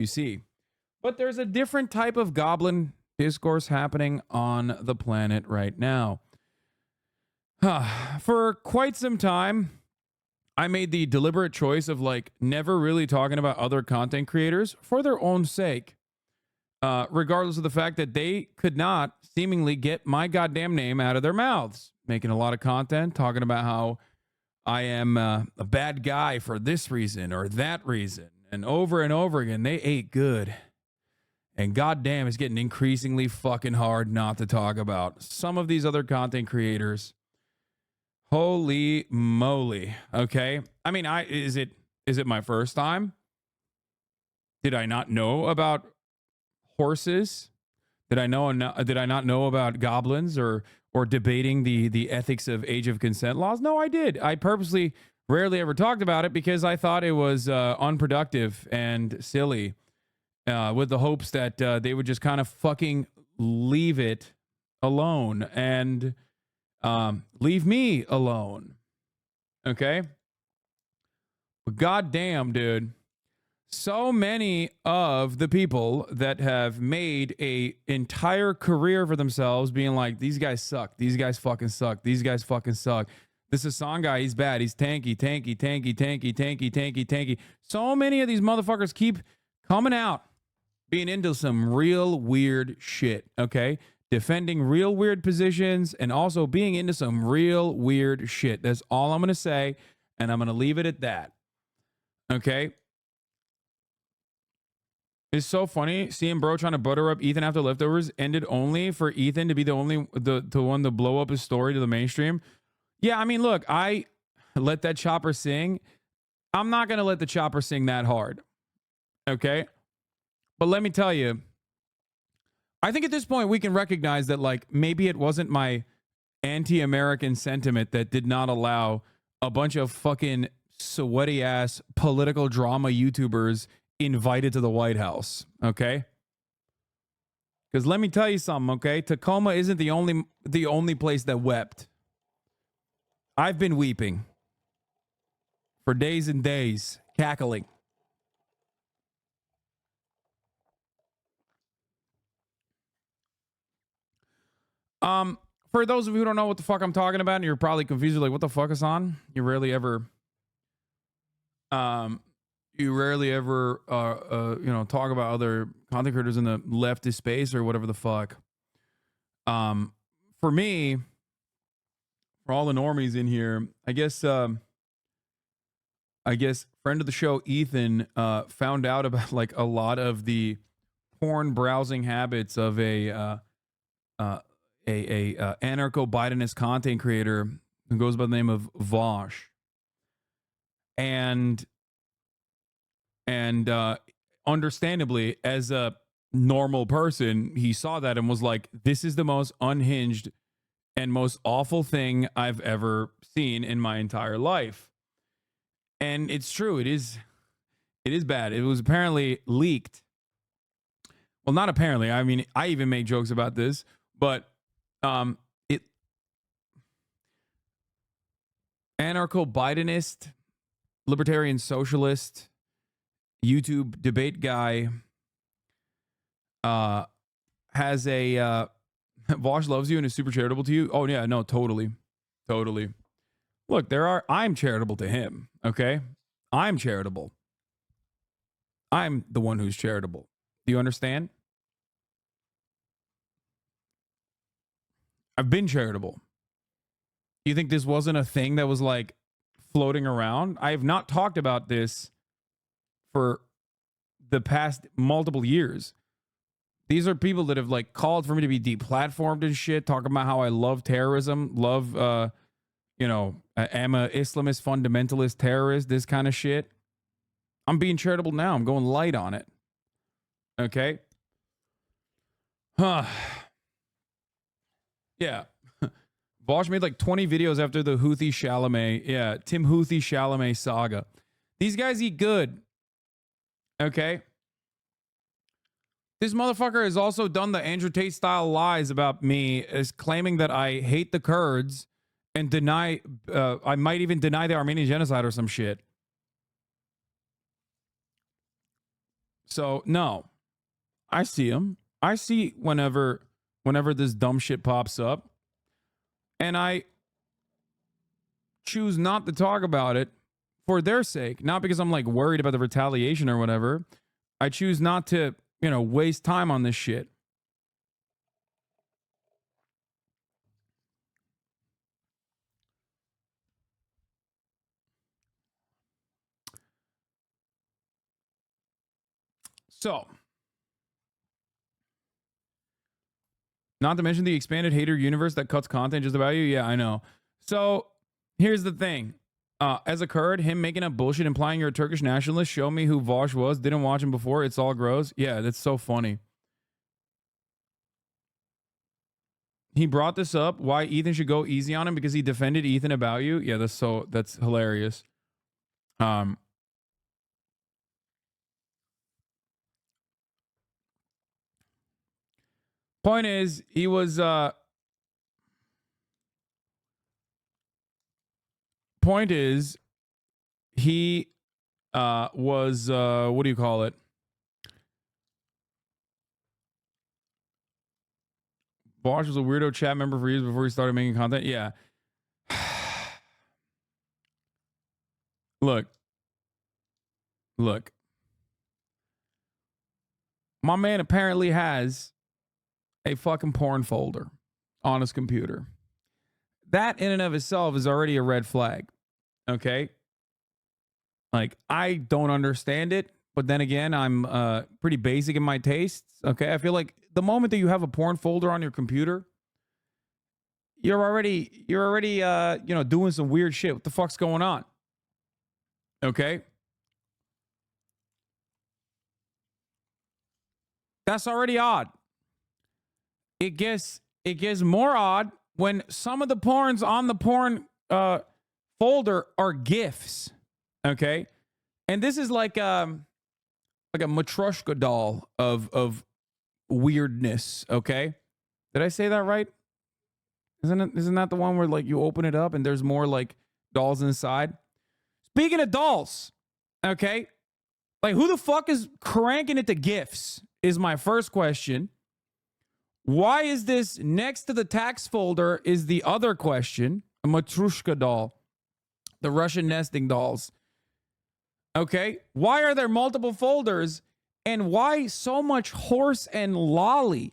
you see. But there's a different type of goblin discourse happening on the planet right now. For quite some time, I made the deliberate choice of like never really talking about other content creators for their own sake, regardless of the fact that they could not seemingly get my goddamn name out of their mouths. Making a lot of content, talking about how I am a bad guy for this reason or that reason. And over again, they ate good. And goddamn, it's getting increasingly fucking hard not to talk about some of these other content creators. Holy moly. Okay. I mean, is it my first time? Did I not know about horses? Did I not know about goblins or debating the ethics of age of consent laws? No, I did. I purposely rarely ever talked about it because I thought it was unproductive and silly, with the hopes that they would just kind of fucking leave it alone and leave me alone. Okay? But goddamn, dude. So many of the people that have made a entire career for themselves being like, these guys suck. These guys fucking suck. These guys fucking suck. This Hasan guy, he's bad. He's tanky, tanky, tanky, tanky, tanky, tanky, tanky. So many of these motherfuckers keep coming out being into some real weird shit, okay? Defending real weird positions and also being into some real weird shit. That's all I'm going to say, and I'm going to leave it at that. Okay? It's so funny seeing bro trying to butter up Ethan after leftovers ended only for Ethan to be the one to blow up his story to the mainstream. Yeah, I mean, look, I let that chopper sing. I'm not going to let the chopper sing that hard. Okay? But let me tell you, I think at this point we can recognize that like maybe it wasn't my anti-American sentiment that did not allow a bunch of fucking sweaty ass political drama YouTubers invited to the White House, okay? Because let me tell you something, okay? Tacoma isn't the only place that wept. I've been weeping for days and days, cackling. For those of you who don't know what the fuck I'm talking about, and you're probably confused, like, what the fuck is on? You rarely ever talk about other content creators in the leftist space or whatever the fuck. For me, for all the normies in here, I guess friend of the show Ethan found out about like a lot of the porn browsing habits of a anarcho-Bidenist content creator who goes by the name of Vaush. And understandably, as a normal person, he saw that and was like, this is the most unhinged and most awful thing I've ever seen in my entire life. And it's true. It is bad. It was apparently leaked. Well, not apparently. I mean, I even made jokes about this, but anarcho-Bidenist, libertarian socialist, YouTube debate guy has a Vaush loves you and is super charitable to you. Oh yeah, no, totally. Look, I'm charitable to him, okay? I'm charitable. I'm the one who's charitable. Do you understand? I've been charitable. You think this wasn't a thing that was like floating around? I have not talked about this for the past multiple years. These are people that have like called for me to be deplatformed and shit, talking about how I love terrorism, love, I'm a Islamist fundamentalist terrorist, this kind of shit. I'm being charitable now. I'm going light on it. Okay. Yeah. Vaush made like 20 videos after the Houthi Chalamet. Yeah. Tim Houthi Chalamet saga. These guys eat good. Okay. This motherfucker has also done the Andrew Tate style lies about me, as claiming that I hate the Kurds and I might even deny the Armenian genocide or some shit. So no, I see him. I see whenever this dumb shit pops up, and I choose not to talk about it for their sake, not because I'm like worried about the retaliation or whatever. I choose not to, waste time on this shit. So, not to mention the expanded hater universe that cuts content just about you. Yeah, I know. So, here's the thing. As a Kurd, him making up bullshit implying you're a Turkish nationalist, show me who Vaush was, didn't watch him before, it's all gross. Yeah, that's so funny. He brought this up, why Ethan should go easy on him because he defended Ethan about you. Yeah, that's hilarious. Point is, he was was what do you call it? Vaush was a weirdo chat member for years before he started making content. Yeah. Look. My man apparently has a fucking porn folder on his computer. That in and of itself is already a red flag. Okay? Like, I don't understand it, but then again, I'm pretty basic in my tastes. Okay? I feel like the moment that you have a porn folder on your computer, you're already doing some weird shit. What the fuck's going on? Okay? That's already odd. It gets more odd when some of the porns on the porn folder are GIFs. Okay? And this is like a Matryoshka doll of weirdness, okay? Did I say that right? Isn't that the one where like you open it up and there's more like dolls inside? Speaking of dolls, okay? Like who the fuck is cranking it to GIFs is my first question. Why is this next to the tax folder is the other question, a Matryoshka doll, the Russian nesting dolls. Okay? Why are there multiple folders and why so much horse and lolly?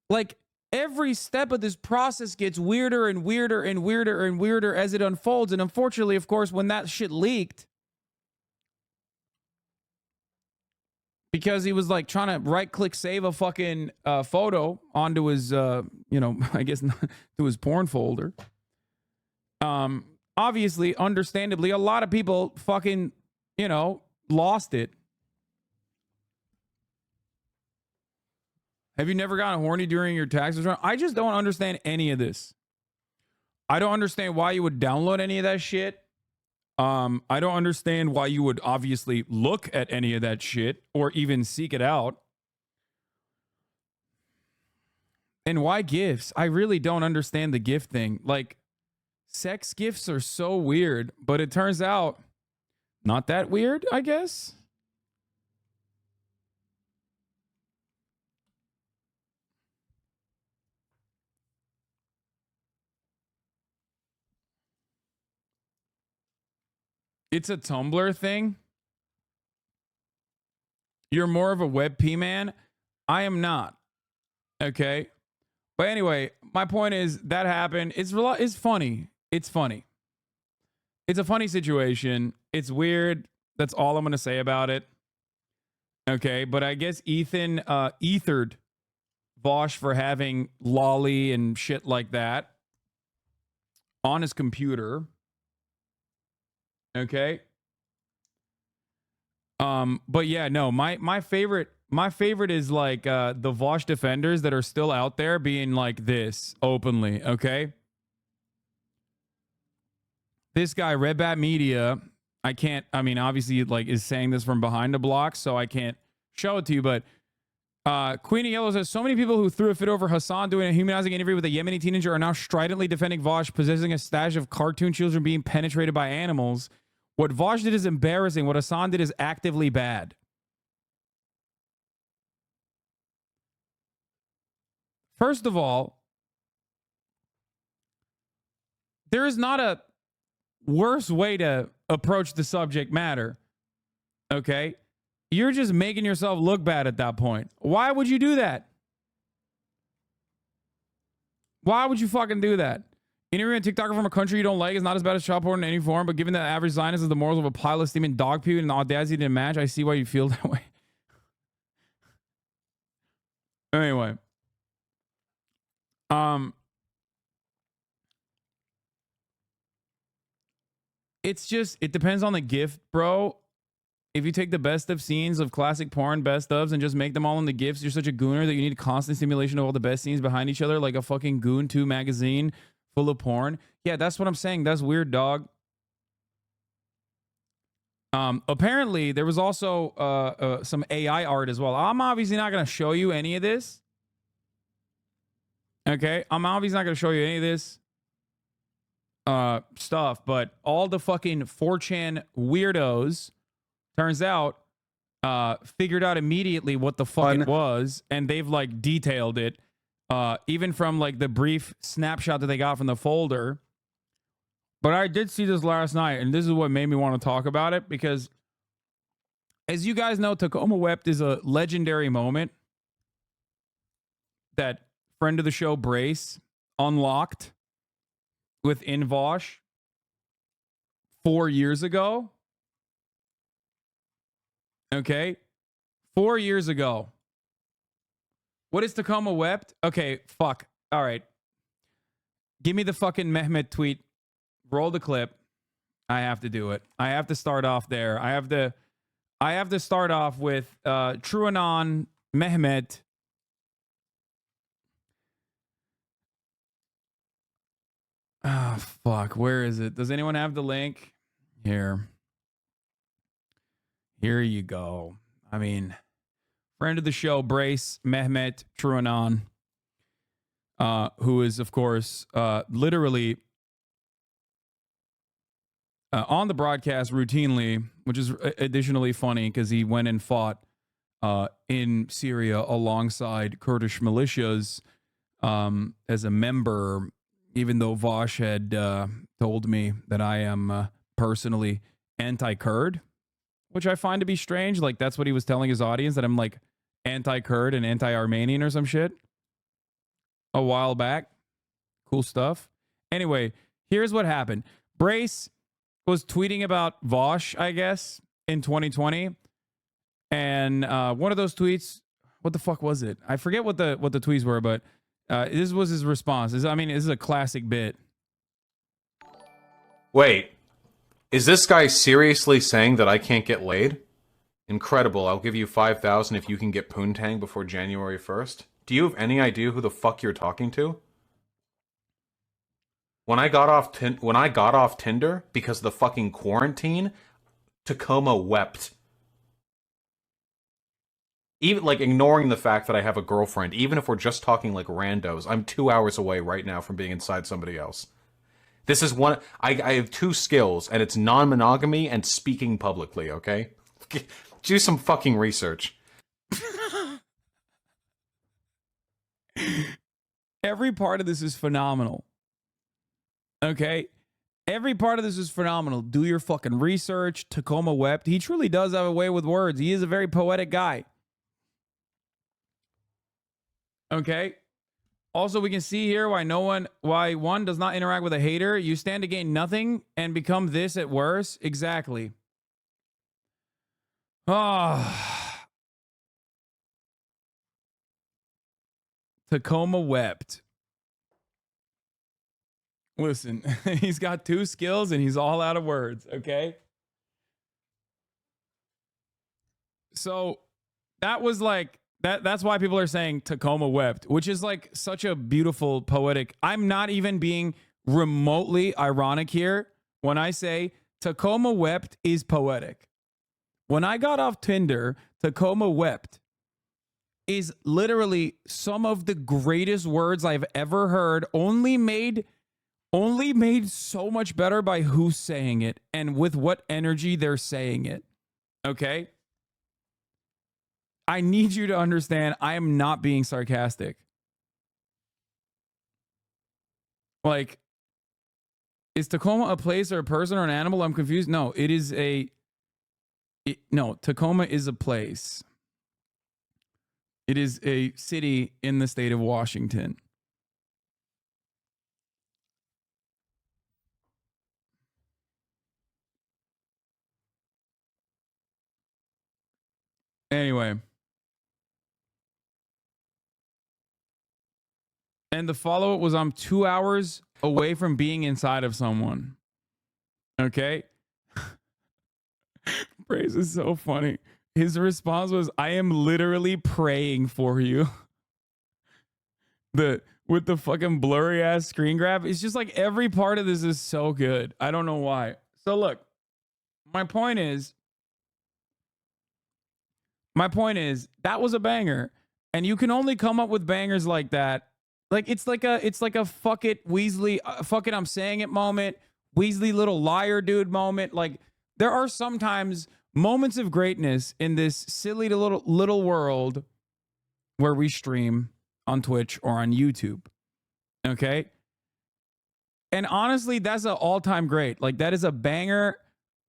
Like every step of this process gets weirder and weirder and weirder and weirder as it unfolds. And unfortunately, of course, when that shit leaked, because he was like trying to right click save a fucking photo onto his, I guess to his porn folder. Obviously, understandably, a lot of people fucking, lost it. Have you never gotten horny during your tax return? I just don't understand any of this. I don't understand why you would download any of that shit. I don't understand why you would obviously look at any of that shit or even seek it out. And why gifts? I really don't understand the gift thing. Like, sex gifts are so weird, but it turns out not that weird, I guess. It's a Tumblr thing. You're more of a WebP man. I am not. Okay. But anyway, my point is that happened. It's funny. It's funny. It's a funny situation. It's weird. That's all I'm going to say about it. Okay. But I guess Ethan ethered Vaush for having lolly and shit like that on his computer. Okay. But yeah, no, my favorite is like the Vaush defenders that are still out there being like this openly, okay? This guy, Red Bat Media, obviously like is saying this from behind the block, so I can't show it to you, but Queen of Yellow says, so many people who threw a fit over Hasan doing a humanizing interview with a Yemeni teenager are now stridently defending Vaush possessing a stash of cartoon children being penetrated by animals. What Vaush did is embarrassing. What Hasan did is actively bad. First of all, there is not a worse way to approach the subject matter. Okay? You're just making yourself look bad at that point. Why would you do that? Why would you fucking do that? Interviewing a TikToker from a country you don't like is not as bad as child porn in any form, but given that average Zionist is the morals of a pile of steaming dog puke and the audacity to match, I see why you feel that way. Anyway. It's just, it depends on the gift, bro. If you take the best of scenes of classic porn best ofs and just make them all in the gifts, you're such a gooner that you need constant stimulation of all the best scenes behind each other, like a fucking Goon 2 magazine full of porn. Yeah, that's what I'm saying. That's weird, dog. Apparently, there was also some AI art as well. I'm obviously not going to show you any of this. Okay? I'm obviously not going to show you any of this stuff, but all the fucking 4chan weirdos, turns out, figured out immediately what the fuck it was, and they've like detailed it, even from like the brief snapshot that they got from the folder. But I did see this last night, and this is what made me want to talk about it, because as you guys know, Tacoma Wept is a legendary moment that friend of the show Brace unlocked within Vaush 4 years ago. Okay. 4 years ago. What is Tacoma Wept? Okay, fuck. All right. Give me the fucking Mehmet tweet. Roll the clip. I have to do it. I have to start off there. I have to start off with TrueAnon Mehmet. Oh, fuck. Where is it? Does anyone have the link? Here. Here you go. I mean, friend of the show, Brace Mehmet TrueAnon, who is, of course, literally on the broadcast routinely, which is additionally funny because he went and fought in Syria alongside Kurdish militias as a member, even though Vaush had told me that I am personally anti-Kurd, which I find to be strange. Like, that's what he was telling his audience, that I'm like anti-Kurd and anti-Armenian or some shit a while back. Cool stuff. Anyway, here's what happened. Brace was tweeting about Vaush, I guess, in 2020. And one of those tweets, what the fuck was it? I forget what the tweets were, but this was his response. This is a classic bit. Wait, is this guy seriously saying that I can't get laid? Incredible, I'll give you 5,000 if you can get Poontang before January 1st. Do you have any idea who the fuck you're talking to? When I got off Tinder because of the fucking quarantine, Tacoma wept. Even like ignoring the fact that I have a girlfriend, even if we're just talking like randos, I'm 2 hours away right now from being inside somebody else. This is one. I have two skills, and it's non-monogamy and speaking publicly. Okay, do some fucking research. Every part of this is phenomenal. Okay, every part of this is phenomenal. Do your fucking research. Tacoma wept. He truly does have a way with words. He is a very poetic guy. Okay. Also, we can see here why one does not interact with a hater. You stand to gain nothing and become this at worst. Exactly. Ah. Tacoma wept. Listen, he's got two skills and he's all out of words, okay? So that was like, that's why people are saying Tacoma wept, which is like such a beautiful, poetic. I'm not even being remotely ironic here when I say Tacoma wept is poetic. When I got off Tinder, Tacoma wept is literally some of the greatest words I've ever heard, only made only made so much better by who's saying it and with what energy they're saying it. Okay? I need you to understand I am not being sarcastic. Like, is Tacoma a place or a person or an animal? I'm confused. No, it is no, Tacoma is a place. It is a city in the state of Washington. Anyway. And the follow-up was I'm 2 hours away from being inside of someone. Okay? Praise is so funny. His response was, I am literally praying for you. With the fucking blurry ass screen grab. It's just like every part of this is so good. I don't know why. So look, my point is that was a banger. And you can only come up with bangers like that. Like it's like a fuck it Weasley, fuck it I'm saying it moment, Weasley little liar dude moment. Like there are sometimes moments of greatness in this silly little world where we stream on Twitch or on YouTube. Okay? And honestly, that's an all-time great. Like that is a banger.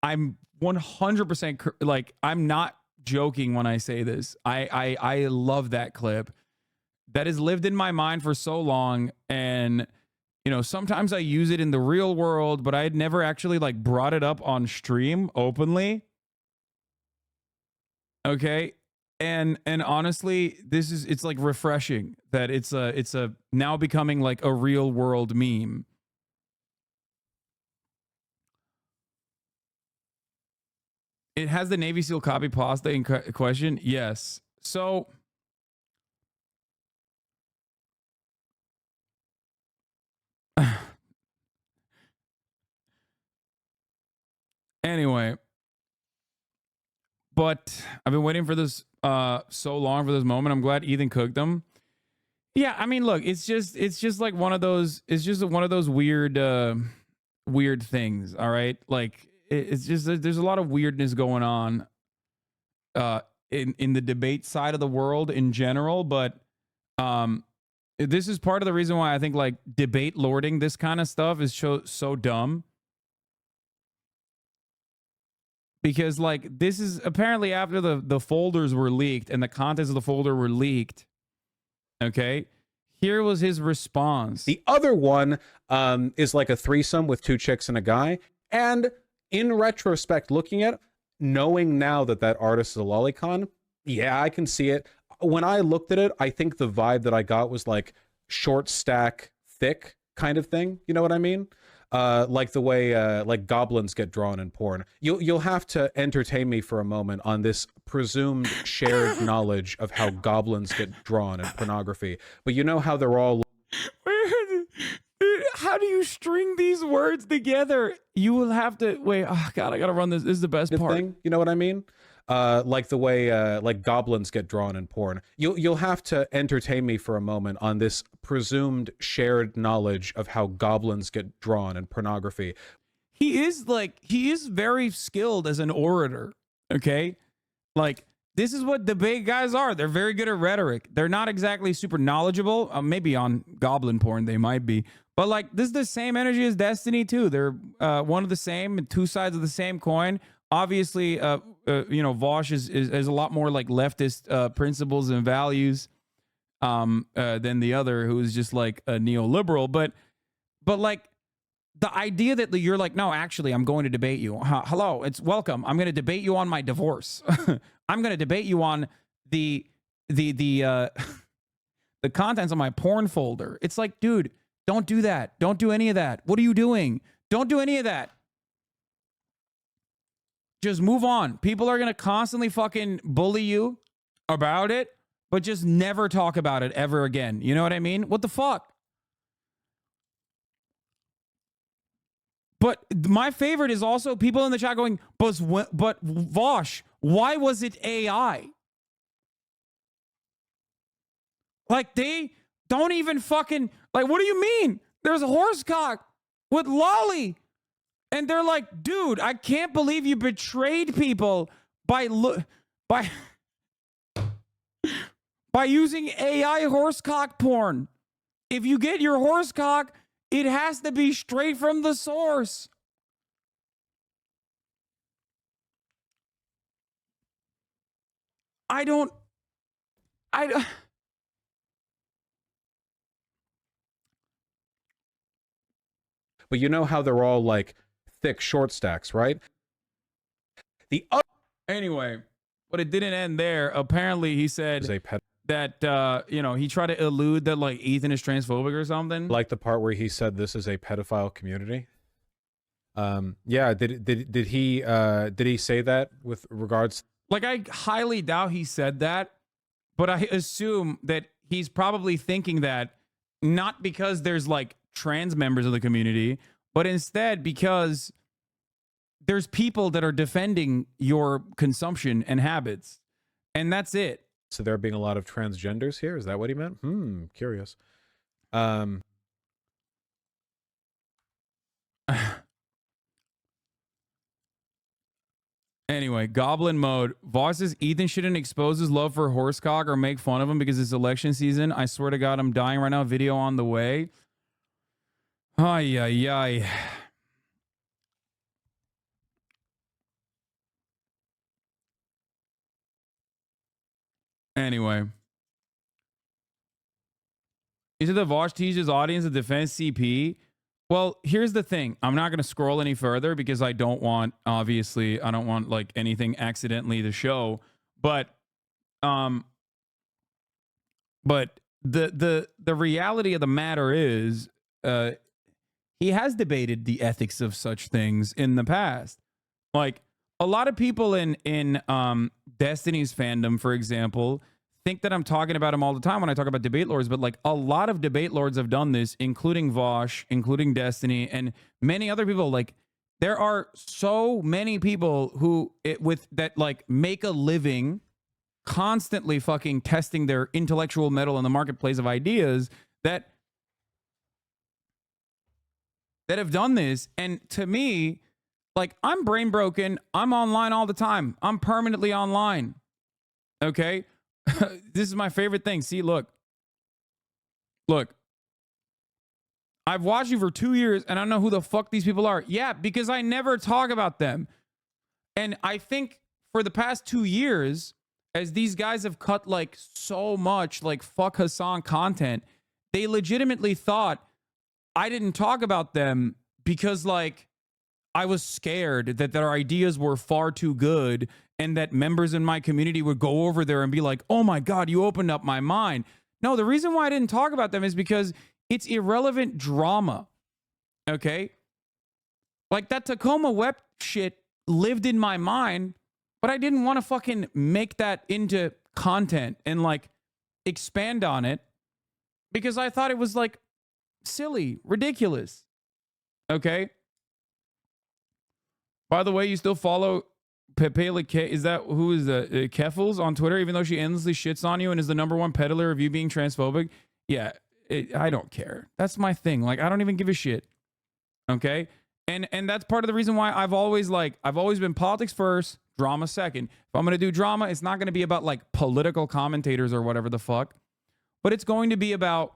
I'm 100% like I'm not joking when I say this. I love that clip. That has lived in my mind for so long, and you know sometimes I use it in the real world, but I had never actually like brought it up on stream openly. Okay, and honestly, it's like refreshing that it's a now becoming like a real world meme. It has the Navy SEAL copy pasta in question. Yes, so. Anyway, but I've been waiting for this so long for this moment. I'm glad Ethan cooked them. Yeah, I mean, look, it's just like one of those. It's just one of those weird things. All right, like it's just there's a lot of weirdness going on in the debate side of the world in general, but this is part of the reason why I think like debate lording this kind of stuff is so dumb. Because like this is apparently after the folders were leaked and the contents of the folder were leaked. Okay. Here was his response. The other one is like a threesome with two chicks and a guy. And in retrospect, looking at it, knowing now that that artist is a lolicon, yeah, I can see it. When I looked at it, I think the vibe that I got was like short stack, thick kind of thing. You know what I mean? Like the way like goblins get drawn in porn. You'll have to entertain me for a moment on this presumed shared knowledge of how goblins get drawn in pornography. But you know how they're all. How do you string these words together? You will have to wait. Oh God, I gotta run this. This is the best part. Thing, you know what I mean? Like the way like goblins get drawn in porn. You'll have to entertain me for a moment on this presumed shared knowledge of how goblins get drawn in pornography. He is very skilled as an orator. Okay, like this is what debate guys are. They're very good at rhetoric. They're not exactly super knowledgeable. Maybe on goblin porn they might be, but like this is the same energy as Destiny too. They're one of the same, two sides of the same coin. Obviously, you know, Vaush is a lot more like leftist principles and values than the other, who is just like a neoliberal. But like the idea that you're like, no, actually, I'm going to debate you. Hello, it's welcome. I'm going to debate you on my divorce. I'm going to debate you on the contents of my porn folder. It's like, dude, don't do that. Don't do any of that. What are you doing? Don't do any of that. Just move on. People are going to constantly fucking bully you about it, but just never talk about it ever again. You know what I mean? What the fuck? But my favorite is also people in the chat going, but Vaush, why was it AI? Like they don't even fucking, like, what do you mean? There's a horse cock. with Lolly. And they're like, dude, I can't believe you betrayed people by using AI horsecock porn. If you get your horsecock, it has to be straight from the source. I don't. But you know how they're all like thick short stacks, right? The other Anyway, but it didn't end there. Apparently, he said is a pet. that he tried to elude that like Ethan is transphobic or something. Like the part where he said this is a pedophile community. Yeah, did he say that with regards? Like, I highly doubt he said that, but I assume that he's probably thinking that not because there's like trans members of the community, but instead because there's people that are defending your consumption and habits, and that's it. So there being a lot of transgenders here. Is that what he meant? Curious. Anyway, Goblin Mode. Vaush says Ethan shouldn't expose his love for horsecock or make fun of him because it's election season. I swear to God, I'm dying right now. Video on the way. Ay, ay, ay. Anyway. Is it the Vaush teaches audience to defend CP? Well, here's the thing. I'm not going to scroll any further because I don't want, obviously, I don't want like anything accidentally to show. But the reality of the matter is, he has debated the ethics of such things in the past. Like a lot of people in Destiny's fandom, for example, think that I'm talking about him all the time when I talk about debate lords, but like a lot of debate lords have done this, including Vaush, including Destiny, and many other people. Like there are so many people who that like make a living constantly fucking testing their intellectual metal in the marketplace of ideas that have done this. And to me, like, I'm brain broken. I'm online all the time. I'm permanently online. Okay? This is my favorite thing. See, look. I've watched you for 2 years and I don't know who the fuck these people are. Yeah, because I never talk about them. And I think for the past 2 years, as these guys have cut like so much like fuck Hasan content, they legitimately thought I didn't talk about them because like I was scared that their ideas were far too good and that members in my community would go over there and be like, oh my God, you opened up my mind. No, the reason why I didn't talk about them is because it's irrelevant drama. Okay? Like that Tacoma Web shit lived in my mind, but I didn't want to fucking make that into content and like expand on it because I thought it was like silly, ridiculous. Okay? By the way, you still follow Pepe is that who is that? Keffels on Twitter, even though she endlessly shits on you and is the #1 peddler of you being transphobic. Yeah, I don't care. That's my thing. Like, I don't even give a shit. Okay? And that's part of the reason why I've always been politics first, drama second. If I'm going to do drama, it's not going to be about like political commentators or whatever the fuck. But it's going to be about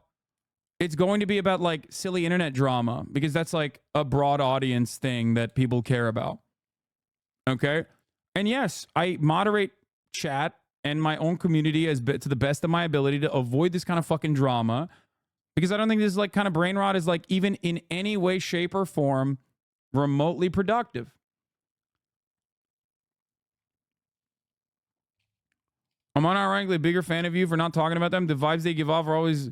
like silly internet drama because that's like a broad audience thing that people care about. Okay? And yes, I moderate chat and my own community to the best of my ability to avoid this kind of fucking drama because I don't think this like kind of brain rot is like even in any way, shape, or form remotely productive. I'm unironically a bigger fan of you for not talking about them. The vibes they give off are always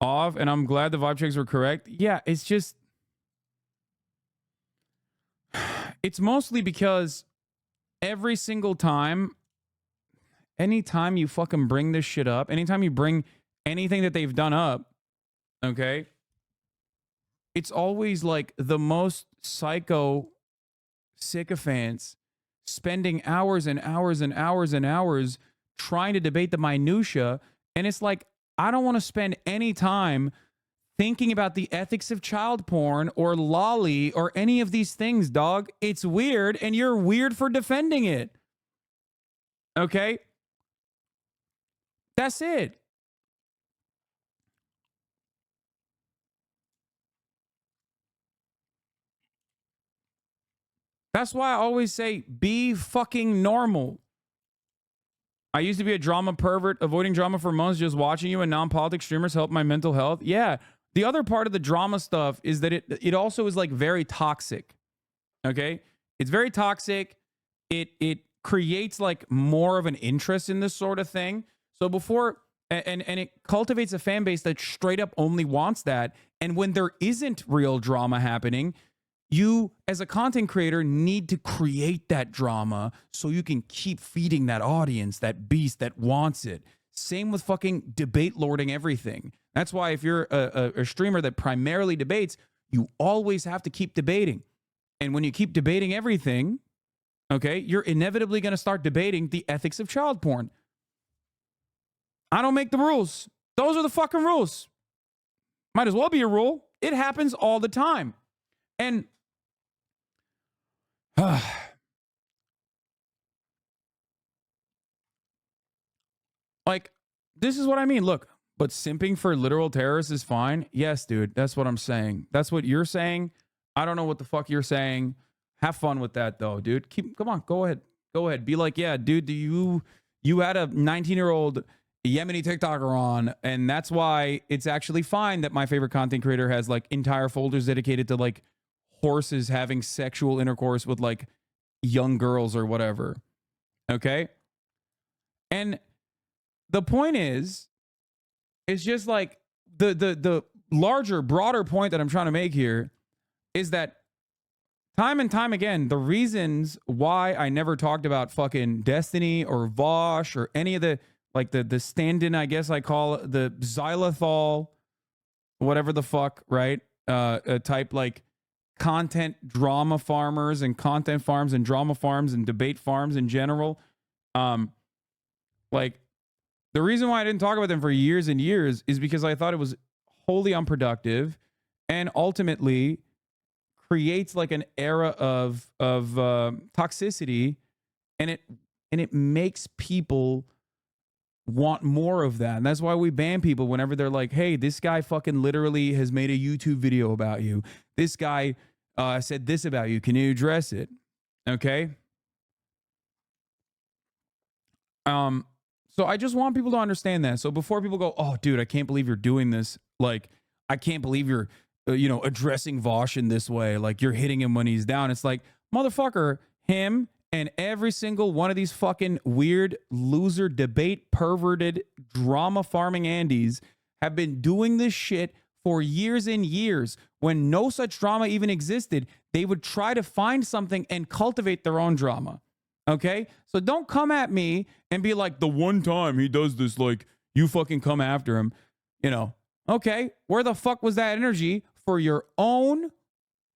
off, and I'm glad the vibe checks were correct. Yeah, it's just... It's mostly because every single time, anytime you fucking bring this shit up, anytime you bring anything that they've done up, okay, it's always like the most psycho sycophants spending hours and hours and hours and hours trying to debate the minutia. And it's like, I don't want to spend any time thinking about the ethics of child porn or lolly or any of these things, dog. It's weird, and you're weird for defending it. Okay? That's it. That's why I always say, be fucking normal. I used to be a drama pervert, avoiding drama for months, just watching you and non-politics streamers help my mental health. Yeah. The other part of the drama stuff is that it also is like very toxic. Okay? It's very toxic. It creates like more of an interest in this sort of thing. So before and it cultivates a fan base that straight up only wants that. And when there isn't real drama happening, you, as a content creator, need to create that drama so you can keep feeding that audience, that beast that wants it. Same with fucking debate lording everything. That's why if you're a streamer that primarily debates, you always have to keep debating. And when you keep debating everything, okay, you're inevitably going to start debating the ethics of child porn. I don't make the rules. Those are the fucking rules. Might as well be a rule. It happens all the time. And like, this is what I mean. Look, but simping for literal terrorists is fine. Yes, dude, that's what I'm saying. That's what you're saying. I don't know what the fuck you're saying. Have fun with that, though, dude. Come on, go ahead. Go ahead. Be like, yeah, dude, you had a 19-year-old Yemeni TikToker on, and that's why it's actually fine that my favorite content creator has like entire folders dedicated to like horses having sexual intercourse with like young girls or whatever. Okay? And the point is, it's just like the larger, broader point that I'm trying to make here is that time and time again, the reasons why I never talked about fucking Destiny or Vaush or any of the like the stand-in, I guess I call it, the xylitol, whatever the fuck, right? Type like content drama farmers and content farms and drama farms and debate farms in general. Like the reason why I didn't talk about them for years and years is because I thought it was wholly unproductive and ultimately creates like an era of toxicity, and it makes people want more of that. And that's why we ban people whenever they're like, hey, this guy fucking literally has made a YouTube video about you. This guy said this about you. Can you address it? Okay. So I just want people to understand that. So before people go, oh, dude, I can't believe you're doing this. Like, I can't believe you're, addressing Vaush in this way. Like, you're hitting him when he's down. It's like, motherfucker, him and every single one of these fucking weird loser debate perverted drama farming Andys have been doing this shit for years and years. When no such drama even existed, they would try to find something and cultivate their own drama. Okay? So don't come at me and be like, the one time he does this, like, you fucking come after him. Okay, where the fuck was that energy for your own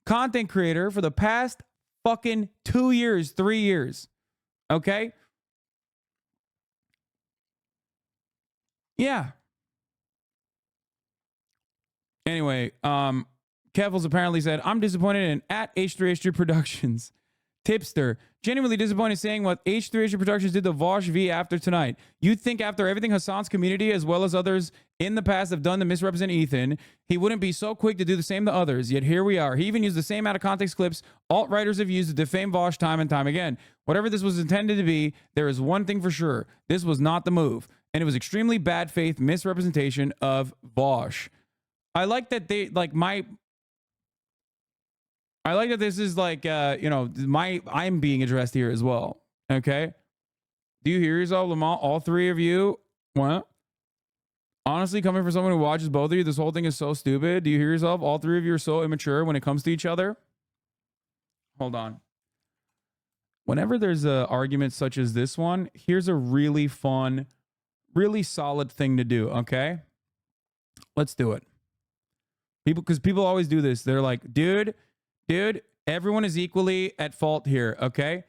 content creator for the past fucking 2 years, 3 years? Okay? Yeah. Anyway, Kevels apparently said, I'm disappointed in at H3H3 Productions. Tipster, genuinely disappointed saying what H3H3 Productions did to Vaush V after tonight. You'd think after everything Hasan's community as well as others in the past have done to misrepresent Ethan, he wouldn't be so quick to do the same to others. Yet here we are. He even used the same out of context clips alt-writers have used to defame Vaush time and time again. Whatever this was intended to be, there is one thing for sure. This was not the move. And it was extremely bad faith misrepresentation of Vaush. I like that they, like, I like that this is like, I'm being addressed here as well. Okay. Do you hear yourself, Lamont? All three of you? What? Honestly, coming from someone who watches both of you, this whole thing is so stupid. Do you hear yourself? All three of you are so immature when it comes to each other. Hold on. Whenever there's a argument such as this one, here's a really fun, really solid thing to do. Okay. Let's do it. Because people always do this. They're like, dude, everyone is equally at fault here, okay?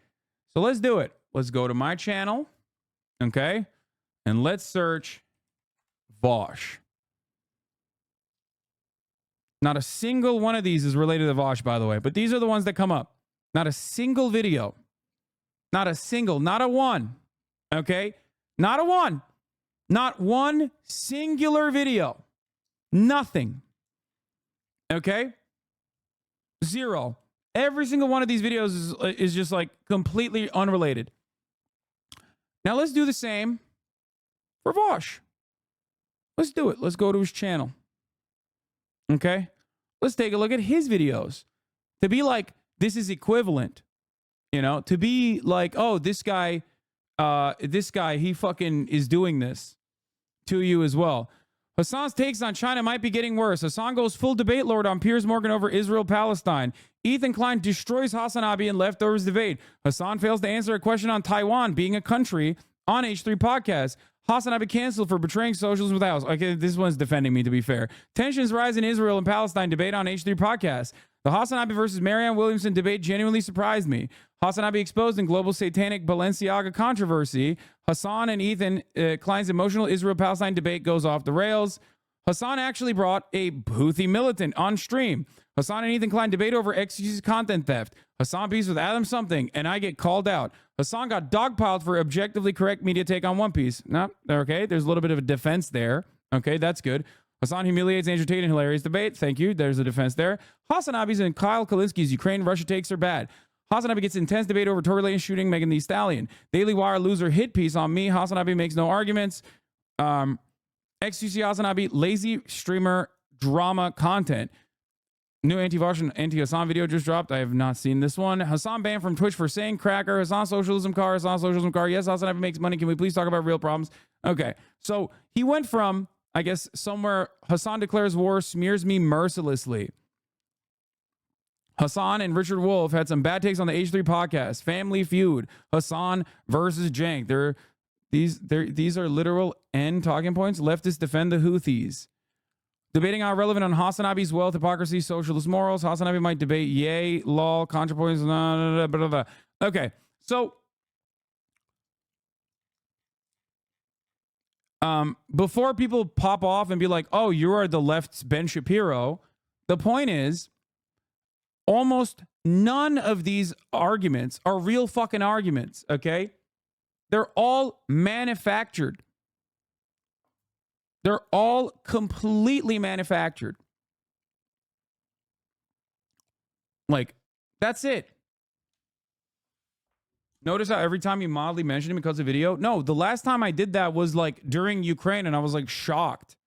So let's do it. Let's go to my channel, okay? And let's search Vaush. Not a single one of these is related to Vaush, by the way, but these are the ones that come up. Not a single video. Not a single, not a one. Okay? Not a one. Not one singular video. Nothing. Okay? Zero. Every single one of these videos is just like completely unrelated. Now let's do the same for Vaush. Let's do it. Let's go to his channel. Okay? Let's take a look at his videos. To be like, this is equivalent. You know, to be like, oh, this guy, he fucking is doing this to you as well. Hasan's takes on China might be getting worse. Hasan goes full debate lord on Piers Morgan over Israel-Palestine. Ethan Klein destroys Hasanabi in Leftovers debate. Hasan fails to answer a question on Taiwan being a country on H3 podcast. Hasanabi canceled for betraying socialism with the House. Okay, this one's defending me, to be fair. Tensions rise in Israel and Palestine debate on H3 podcast. The Hasanabi versus Marianne Williamson debate genuinely surprised me. Hasanabi exposed in global satanic Balenciaga controversy. Hasan and Ethan Klein's emotional Israel-Palestine debate goes off the rails. Hasan actually brought a Houthi militant on stream. Hasan and Ethan Klein debate over excuses content theft. Hasan beefs with Adam something, and I get called out. Hasan got dogpiled for objectively correct media take on One Piece. No, okay, there's a little bit of a defense there. Okay, that's good. Hasan humiliates Andrew Tate in hilarious debate. Thank you. There's a defense there. Hasanabi's and Kyle Kalinski's Ukraine-Russia takes are bad. Hasanabi gets intense debate over Tory Lane shooting Megan Thee Stallion. Daily Wire loser hit piece on me. Hasanabi makes no arguments. XQC Hasanabi, lazy streamer drama content. New anti-Vaush and anti-Hasan video just dropped. I have not seen this one. Hasan banned from Twitch for saying cracker. Hasan socialism car. Hasan socialism car. Yes, Hasanabi makes money. Can we please talk about real problems? Okay. So he went from, I guess, somewhere Hasan declares war, smears me mercilessly. Hasan and Richard Wolff had some bad takes on the H3 podcast. Family Feud. Hasan versus Jank. These are literal end talking points. Leftists defend the Houthis. Debating how relevant on Hasanabi's wealth, hypocrisy, socialist morals. Hasanabi might debate yay, lol, contrapoints, blah, blah, blah. Okay, so before people pop off and be like, oh, you are the left's Ben Shapiro, the point is, almost none of these arguments are real fucking arguments, okay? They're all manufactured. They're all completely manufactured. Like, that's it. Notice how every time you mildly mention him because of video? No, the last time I did that was like during Ukraine, and I was like shocked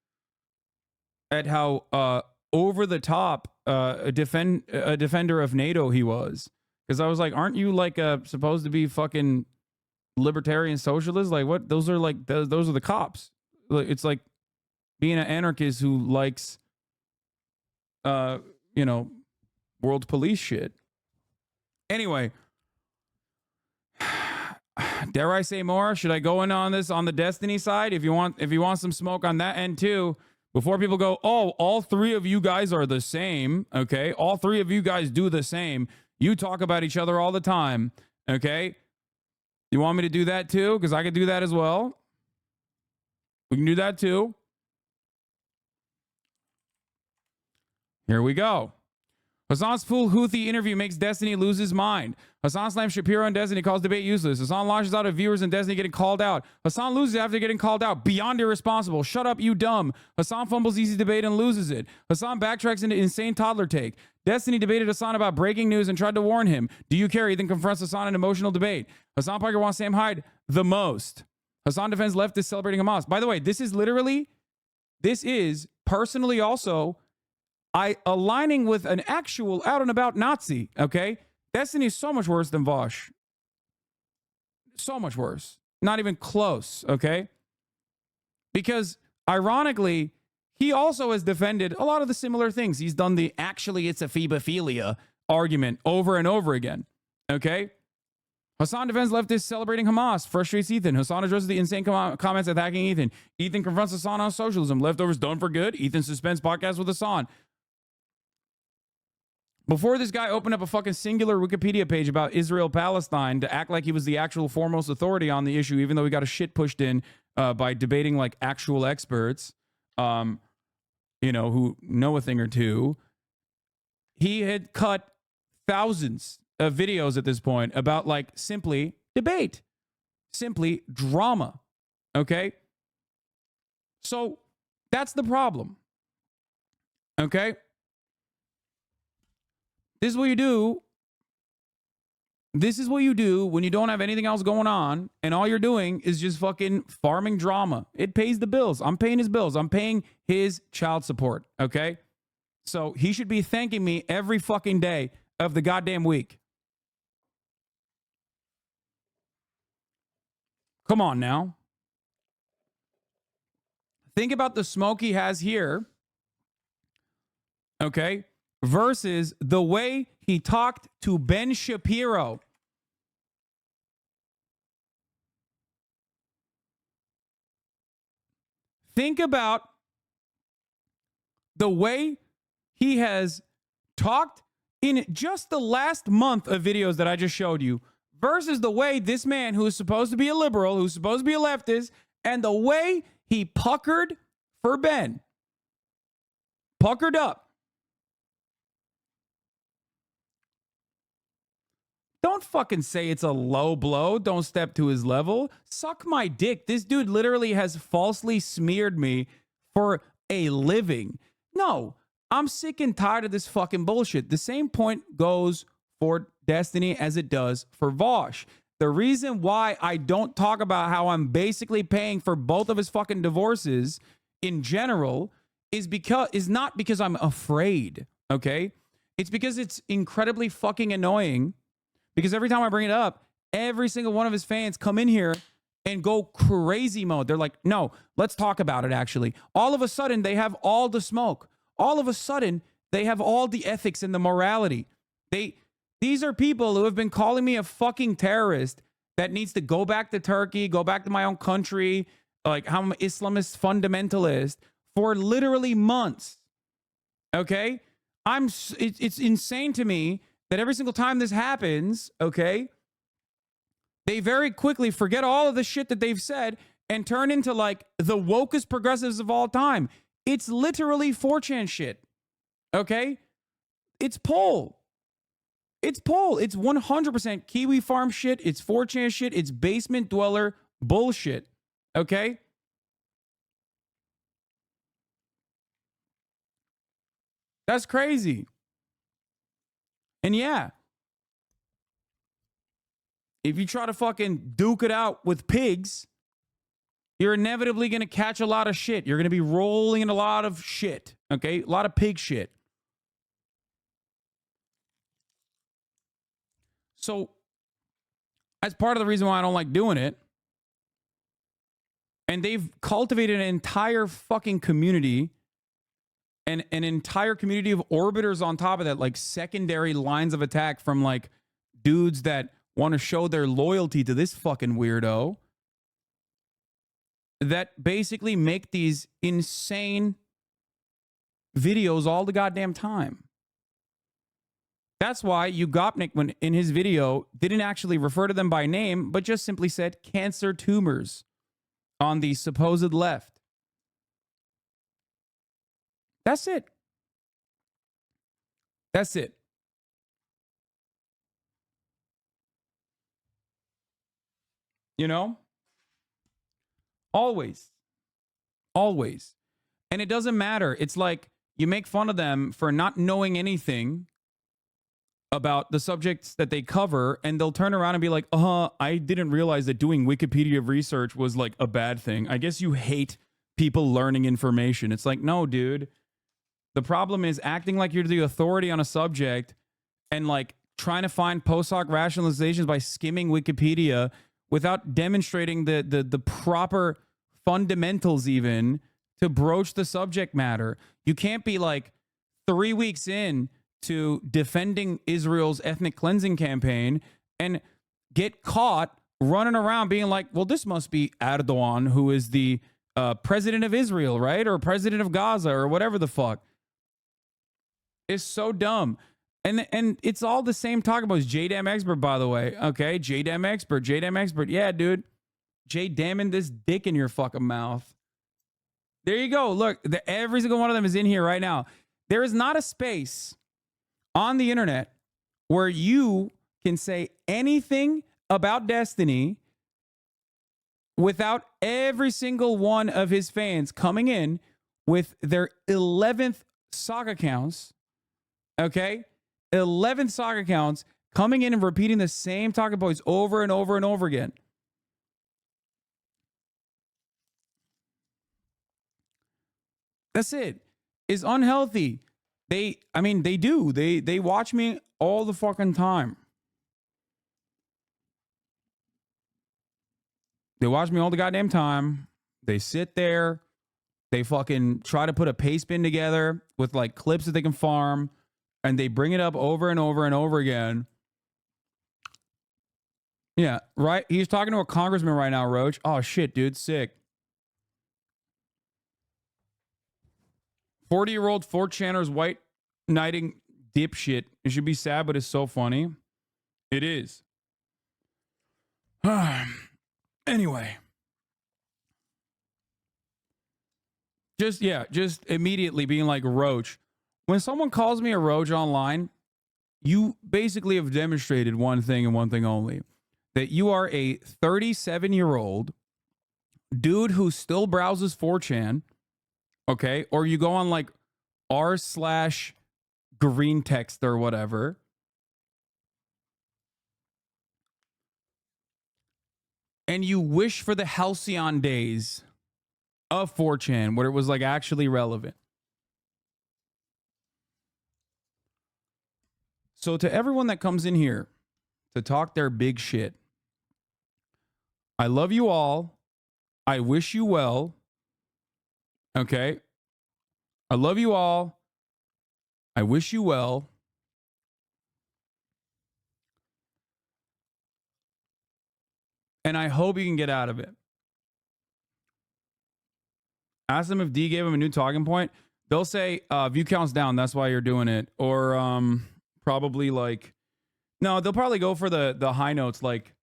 at how over the top a defender of NATO he was. Because I was like, aren't you like supposed to be fucking libertarian socialist? Like, what? Those are like those are the cops. It's like being an anarchist who likes world police shit. Anyway, dare I say more? Should I go in on this on the Destiny side? If you want some smoke on that end too, before people go, oh, all three of you guys are the same, okay? All three of you guys do the same. You talk about each other all the time, okay? You want me to do that too? Because I could do that as well. We can do that too. Here we go. Hasan's full Houthi interview makes Destiny lose his mind. Hasan slams Shapiro and Destiny, calls debate useless. Hasan launches out of viewers and Destiny getting called out. Hasan loses after getting called out. Beyond irresponsible. Shut up, you dumb. Hasan fumbles easy debate and loses it. Hasan backtracks into insane toddler take. Destiny debated Hasan about breaking news and tried to warn him. Do you care? Ethan confronts Hasan in emotional debate. Hasanpiker wants Sam Hyde the most. Hasan defends leftists celebrating Hamas. By the way, this is personally also aligning with an actual out and about Nazi, okay? Destiny is so much worse than Vaush. So much worse. Not even close, okay? Because ironically, he also has defended a lot of the similar things. He's done the actually it's a phebophilia argument over and over again, okay? Hasan defends leftists celebrating Hamas, frustrates Ethan. Hasan addresses the insane comments attacking Ethan. Ethan confronts Hasan on socialism. Leftovers done for good. Ethan suspends podcast with Hasan. Before this guy opened up a fucking singular Wikipedia page about Israel-Palestine to act like he was the actual foremost authority on the issue, even though he got a shit pushed in by debating like actual experts, who know a thing or two, he had cut thousands of videos at this point about like simply debate, simply drama. Okay. So that's the problem. Okay. This is what you do. This is what you do when you don't have anything else going on and all you're doing is just fucking farming drama. It pays the bills. I'm paying his bills. I'm paying his child support. Okay. So he should be thanking me every fucking day of the goddamn week. Come on now. Think about the smoke he has here. Okay. Versus the way he talked to Ben Shapiro. Think about the way he has talked in just the last month of videos that I just showed you versus the way this man who is supposed to be a liberal, who's supposed to be a leftist, and the way he puckered for Ben. Puckered up. Don't fucking say it's a low blow. Don't step to his level. Suck my dick. This dude literally has falsely smeared me for a living. No, I'm sick and tired of this fucking bullshit. The same point goes for Destiny as it does for Vaush. The reason why I don't talk about how I'm basically paying for both of his fucking divorces in general is not because I'm afraid, okay? It's because it's incredibly fucking annoying. Because every time I bring it up, every single one of his fans come in here and go crazy mode. They're like, no, let's talk about it, actually. All of a sudden, they have all the smoke. All of a sudden, they have all the ethics and the morality. These are people who have been calling me a fucking terrorist that needs to go back to Turkey, go back to my own country, like I'm an Islamist fundamentalist for literally months. Okay? It's insane to me that every single time this happens, okay, they very quickly forget all of the shit that they've said and turn into like the wokest progressives of all time. It's literally 4chan shit, okay? It's poll. It's poll. It's 100% Kiwi Farm shit. It's 4chan shit. It's basement dweller bullshit, okay? That's crazy. And yeah, if you try to fucking duke it out with pigs, you're inevitably going to catch a lot of shit. You're going to be rolling in a lot of shit, okay? A lot of pig shit. So, that's part of the reason why I don't like doing it. And they've cultivated an entire fucking community and an entire community of orbiters on top of that, like secondary lines of attack from like dudes that want to show their loyalty to this fucking weirdo that basically make these insane videos all the goddamn time. That's why Ugopnik, when in his video, didn't actually refer to them by name, but just simply said cancer tumors on the supposed left. That's it. That's it. You know? Always. Always. And it doesn't matter. It's like you make fun of them for not knowing anything about the subjects that they cover, and they'll turn around and be like, I didn't realize that doing Wikipedia research was like a bad thing. I guess you hate people learning information. It's like, no, dude. The problem is acting like you're the authority on a subject and like trying to find post hoc rationalizations by skimming Wikipedia without demonstrating the proper fundamentals even to broach the subject matter. You can't be like 3 weeks in to defending Israel's ethnic cleansing campaign and get caught running around being like, well, this must be Erdogan, who is the president of Israel, right? Or president of Gaza or whatever the fuck. It's so dumb. And it's all the same talk about JDam expert, by the way. Okay, JDam expert. Yeah, dude. JDamming this dick in your fucking mouth. There you go. Look, every single one of them is in here right now. There is not a space on the internet where you can say anything about Destiny without every single one of his fans coming in with their 11th sock accounts, okay? 11th sock accounts coming in and repeating the same talking points over and over and over again. That's it. It's unhealthy. They do. They watch me all the fucking time. They watch me all the goddamn time. They sit there. They fucking try to put a paste bin together with like clips that they can farm. And they bring it up over and over and over again. Yeah, right? He's talking to a congressman right now, Roach. Oh, shit, dude. Sick. 40-year-old 4chaners white knighting dipshit. It should be sad, but it's so funny. It is. Anyway. Just immediately being like, Roach. When someone calls me a Roach online, you basically have demonstrated one thing and one thing only. That you are a 37-year-old dude who still browses 4chan. Okay, or you go on like r/green text or whatever. And you wish for the halcyon days of 4chan where it was like actually relevant. So to everyone that comes in here to talk their big shit, I love you all. I wish you well. Okay. I love you all. I wish you well. And I hope you can get out of it. Ask them if D gave them a new talking point. They'll say, view count's down. That's why you're doing it. Or probably like, no, they'll probably go for the high notes like,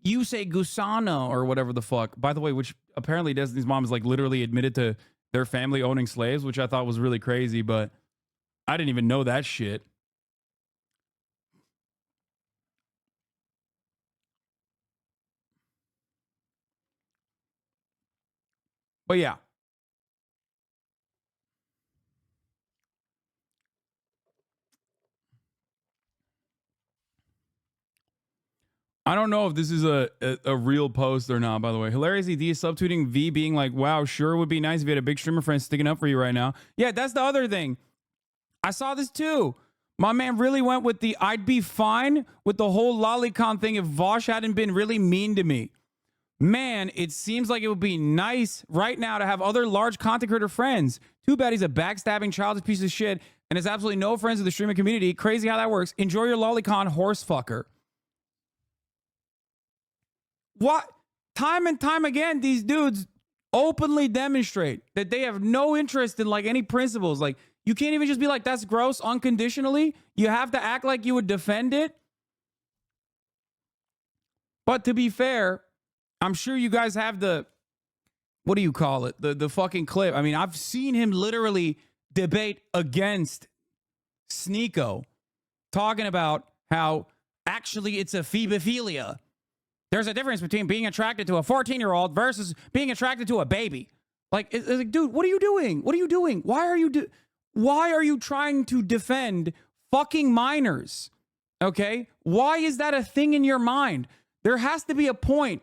you say Gusano or whatever the fuck. By the way, which apparently Destiny's mom is like literally admitted to their family owning slaves, which I thought was really crazy, but I didn't even know that shit. But yeah. I don't know if this is a real post or not, by the way. Hilariously, D is subtweeting V being like, wow, sure would be nice if you had a big streamer friend sticking up for you right now. Yeah, that's the other thing. I saw this too. My man really went with the I'd be fine with the whole lolicon thing if Vaush hadn't been really mean to me. Man, it seems like it would be nice right now to have other large content creator friends. Too bad he's a backstabbing childish piece of shit and has absolutely no friends in the streaming community. Crazy how that works. Enjoy your lolicon, horse fucker. What? Time and time again, these dudes openly demonstrate that they have no interest in like any principles. Like, you can't even just be like, that's gross unconditionally. You have to act like you would defend it. But to be fair, I'm sure you guys have the, what do you call it? The fucking clip. I mean, I've seen him literally debate against Sneeko, talking about how actually it's a phobophilia. There's a difference between being attracted to a 14-year-old versus being attracted to a baby. Like, it's like, dude, what are you doing? What are you doing? Why are you trying to defend fucking minors? Okay? Why is that a thing in your mind? There has to be a point.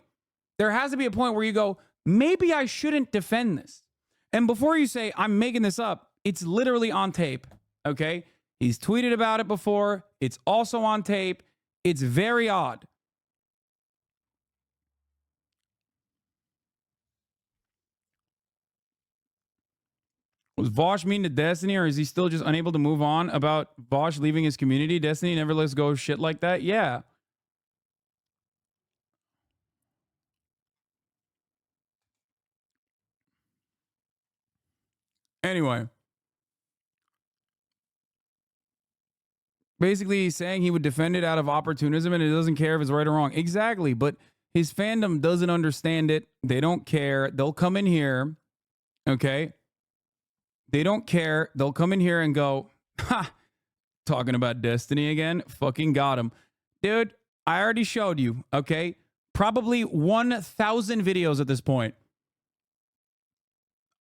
There has to be a point where you go, maybe I shouldn't defend this. And before you say, I'm making this up, it's literally on tape. Okay? He's tweeted about it before. It's also on tape. It's very odd. Was Vaush mean to Destiny, or is he still just unable to move on about Vaush leaving his community? Destiny never lets go of shit like that? Yeah. Anyway. Basically, he's saying he would defend it out of opportunism and it doesn't care if it's right or wrong. Exactly. But his fandom doesn't understand it. They don't care. They'll come in here Okay? They don't care. They'll come in here and go, ha, talking about Destiny again. Fucking got him. Dude, I already showed you, okay? Probably 1,000 videos at this point.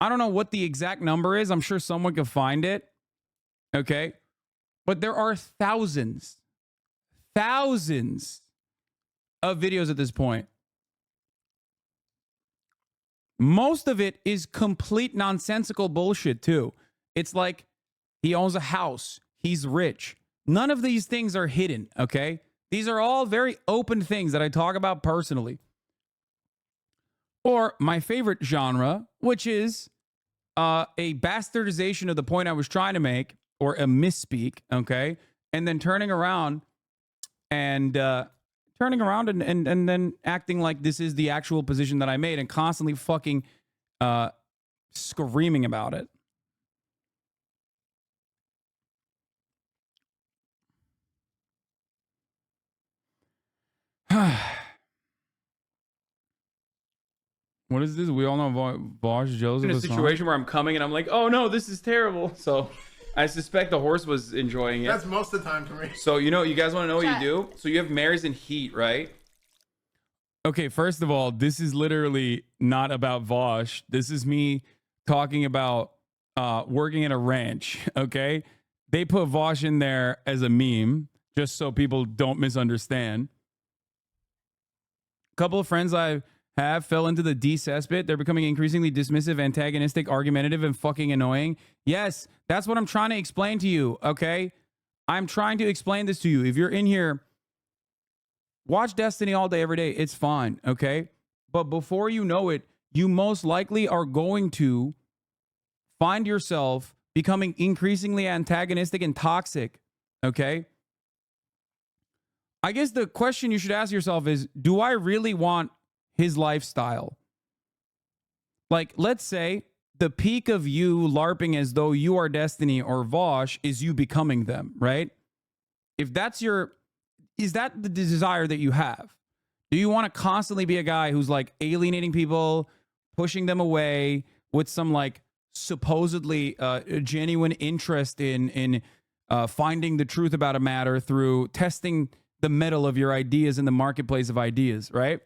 I don't know what the exact number is. I'm sure someone could find it. Okay? But there are thousands of videos at this point. Most of it is complete nonsensical bullshit, too. It's like he owns a house. He's rich. None of these things are hidden, okay? These are all very open things that I talk about personally. Or my favorite genre, which is a bastardization of the point I was trying to make, or a misspeak, okay? And then turning around and then acting like this is the actual position that I made and constantly fucking screaming about it. What is this? We all know Vaush Joseph. In a situation where I'm coming and I'm like, oh no, this is terrible. So I suspect the horse was enjoying it. That's most of the time for me. So, you guys want to know what you do? So you have mares in heat, right? Okay, first of all, this is literally not about Vaush. This is me talking about working at a ranch, okay? They put Vaush in there as a meme, just so people don't misunderstand. A couple of friends I have fell into the D-cesspit. They're becoming increasingly dismissive, antagonistic, argumentative, and fucking annoying. Yes, that's what I'm trying to explain to you, okay? I'm trying to explain this to you. If you're in here, watch Destiny all day, every day. It's fine, okay? But before you know it, you most likely are going to find yourself becoming increasingly antagonistic and toxic, okay? I guess the question you should ask yourself is, do I really want his lifestyle? Like, let's say the peak of you LARPing as though you are Destiny or Vaush is you becoming them, right? If that's is that the desire that you have? Do you want to constantly be a guy who's like alienating people, pushing them away with some like supposedly genuine interest in finding the truth about a matter through testing the metal of your ideas in the marketplace of ideas, right?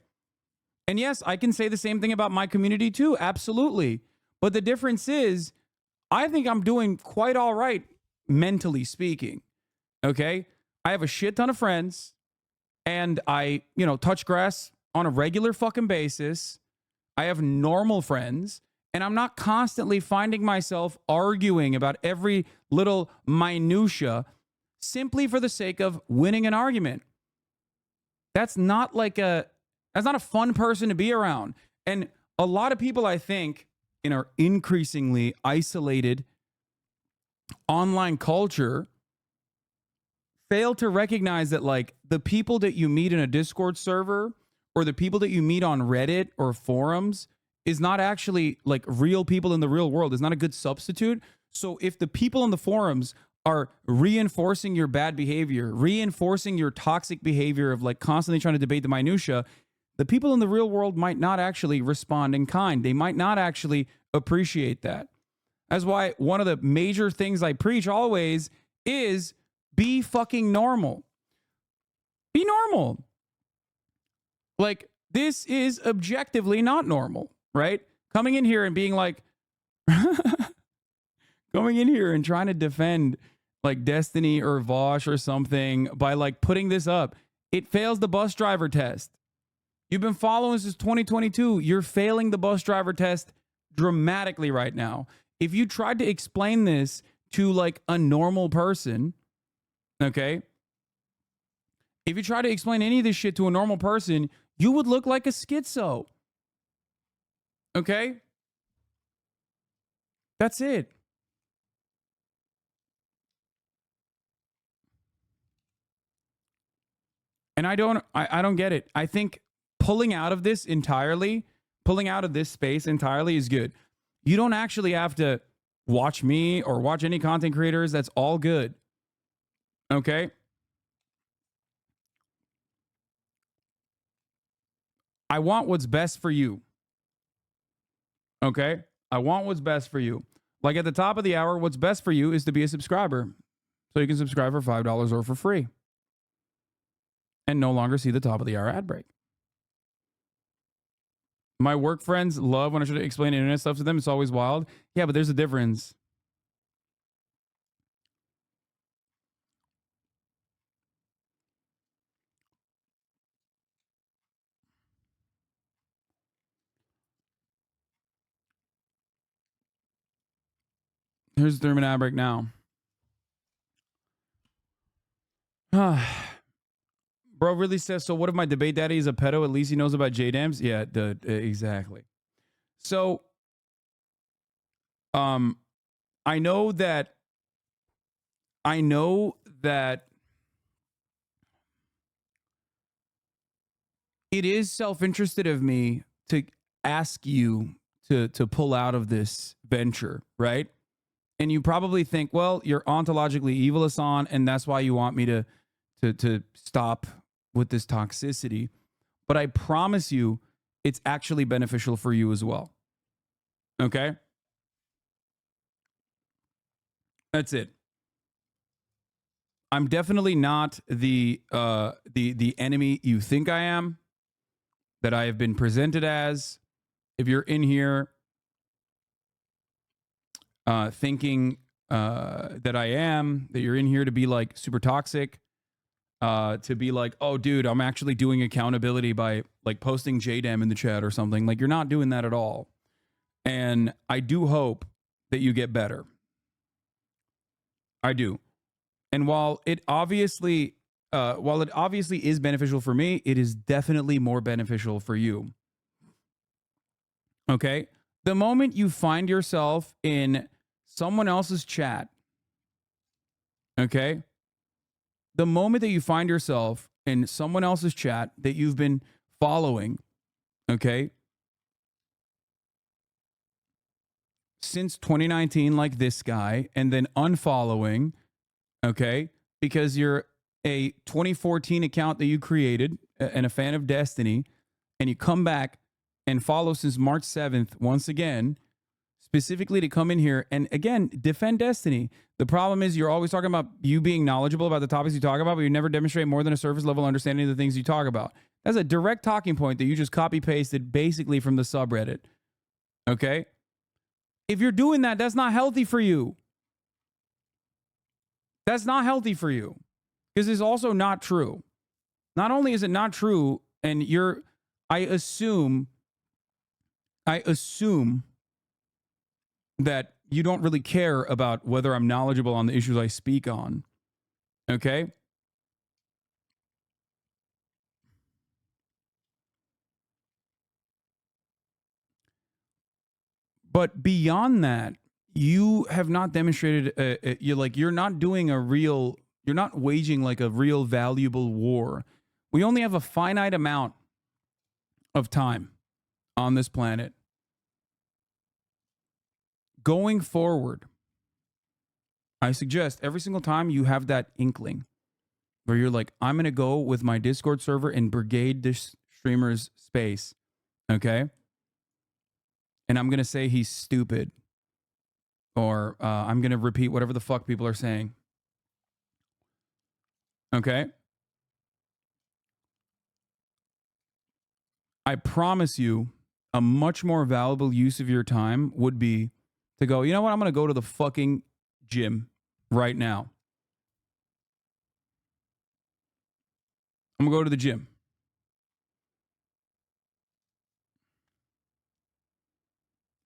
And yes, I can say the same thing about my community too, absolutely. But the difference is, I think I'm doing quite all right, mentally speaking, okay? I have a shit ton of friends, and I, touch grass on a regular fucking basis. I have normal friends, and I'm not constantly finding myself arguing about every little minutia simply for the sake of winning an argument. That's not a fun person to be around. And a lot of people, I think, in our increasingly isolated online culture fail to recognize that like the people that you meet in a Discord server or the people that you meet on Reddit or forums is not actually like real people in the real world. It's not a good substitute. So if the people in the forums are reinforcing your bad behavior, reinforcing your toxic behavior of like constantly trying to debate the minutia, the people in the real world might not actually respond in kind. They might not actually appreciate that. That's why one of the major things I preach always is be fucking normal. Be normal. Like, this is objectively not normal, right? Coming in here and being like, going in here and trying to defend like Destiny or Vaush or something by like putting this up. It fails the bus driver test. You've been following since 2022. You're failing the bus driver test dramatically right now. If you tried to explain this to like a normal person, okay? If you try to explain any of this shit to a normal person, you would look like a schizo. Okay? That's it. And I don't get it. I think pulling out of this space entirely is good. You don't actually have to watch me or watch any content creators. That's all good. Okay? I want what's best for you. Okay? I want what's best for you. Like at the top of the hour, what's best for you is to be a subscriber. So you can subscribe for $5 or for free and no longer see the top of the hour ad break. My work friends love when I try to explain internet stuff to them. It's always wild. Yeah, but there's a difference. Here's the 3-minute ad break now. Bro really says, so what if my debate daddy is a pedo? At least he knows about JDAMs? Yeah, exactly. So, I know that it is self-interested of me to ask you to pull out of this venture, right? And you probably think, well, you're ontologically evil, Hasan, and that's why you want me to stop with this toxicity. But I promise you, it's actually beneficial for you as well. Okay? That's it. I'm definitely not the enemy you think I am, that I have been presented as. If you're in here thinking that I am, that you're in here to be like super toxic, to be like, oh, dude, I'm actually doing accountability by like posting JDAM in the chat or something. Like, you're not doing that at all. And I do hope that you get better. I do. And while it obviously is beneficial for me, it is definitely more beneficial for you. Okay? The moment you find yourself in someone else's chat, okay? The moment that you find yourself in someone else's chat that you've been following, okay, since 2019, like this guy, and then unfollowing, okay, because you're a 2014 account that you created and a fan of Destiny, and you come back and follow since March 7th once again, specifically to come in here and again defend Destiny. The problem is you're always talking about you being knowledgeable about the topics you talk about, but you never demonstrate more than a surface level understanding of the things you talk about. That's a direct talking point that you just copy pasted basically from the subreddit. Okay? If you're doing that, that's not healthy for you. That's not healthy for you, because it's also not true. Not only is it not true, and I assume that you don't really care about whether I'm knowledgeable on the issues I speak on. Okay? But beyond that, you have not demonstrated you're not waging like a real valuable war. We only have a finite amount of time on this planet. Going forward, I suggest every single time you have that inkling where you're like, I'm going to go with my Discord server and brigade this streamer's space, okay? And I'm going to say he's stupid, or I'm going to repeat whatever the fuck people are saying, okay? I promise you a much more valuable use of your time would be to go, you know what? I'm going to go to the fucking gym right now. I'm going to go to the gym.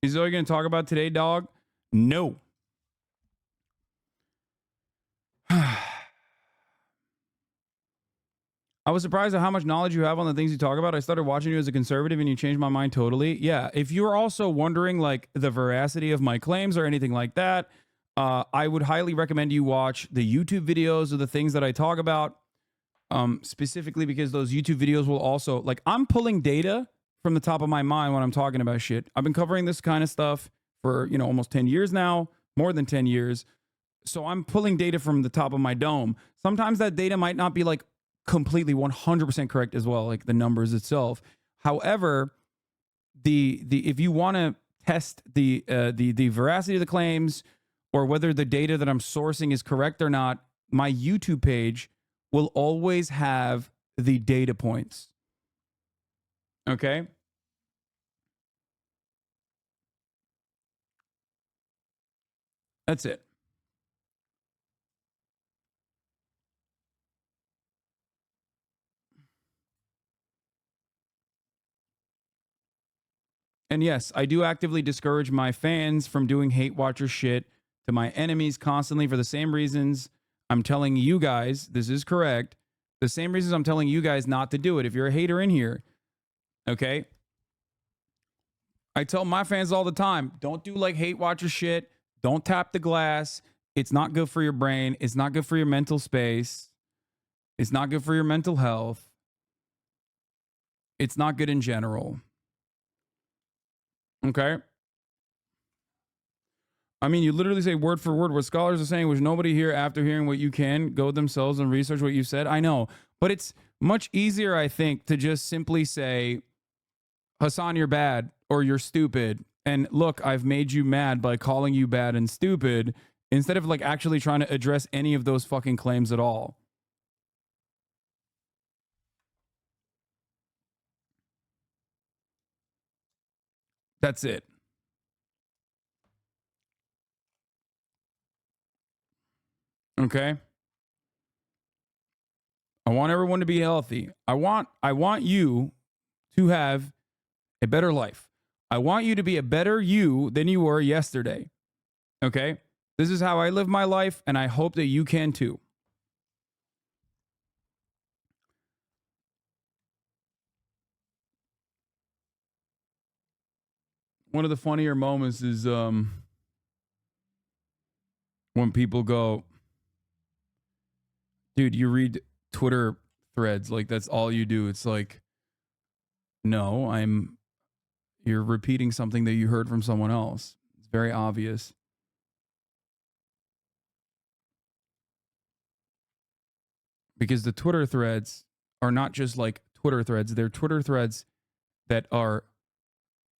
Is that all you're going to talk about today, dog? No. I was surprised at how much knowledge you have on the things you talk about. I started watching you as a conservative and you changed my mind totally. Yeah, if you're also wondering like the veracity of my claims or anything like that, I would highly recommend you watch the YouTube videos of the things that I talk about, specifically because those YouTube videos will also, like, I'm pulling data from the top of my mind when I'm talking about shit. I've been covering this kind of stuff for, almost 10 years now, more than 10 years. So I'm pulling data from the top of my dome. Sometimes that data might not be like completely 100% correct as well, like the numbers itself. However, the if you want to test the veracity of the claims or whether the data that I'm sourcing is correct or not, my YouTube page will always have the data points. Okay? That's it. And yes, I do actively discourage my fans from doing hate watcher shit to my enemies constantly for the same reasons I'm telling you guys, this is correct, the same reasons I'm telling you guys not to do it. If you're a hater in here, okay? I tell my fans all the time, don't do like hate watcher shit. Don't tap the glass. It's not good for your brain. It's not good for your mental space. It's not good for your mental health. It's not good in general. Okay? I mean, you literally say word for word what scholars are saying, which nobody here, after hearing what you can, go themselves and research what you said. I know. But it's much easier, I think, to just simply say, Hasan, you're bad or you're stupid. And look, I've made you mad by calling you bad and stupid instead of like actually trying to address any of those fucking claims at all. That's it. Okay? I want everyone to be healthy. I want you to have a better life. I want you to be a better you than you were yesterday. Okay? This is how I live my life, and I hope that you can too. One of the funnier moments is when people go, dude, you read Twitter threads like that's all you do. It's like, no, you're repeating something that you heard from someone else. It's very obvious. Because the Twitter threads are not just like Twitter threads, they're Twitter threads that are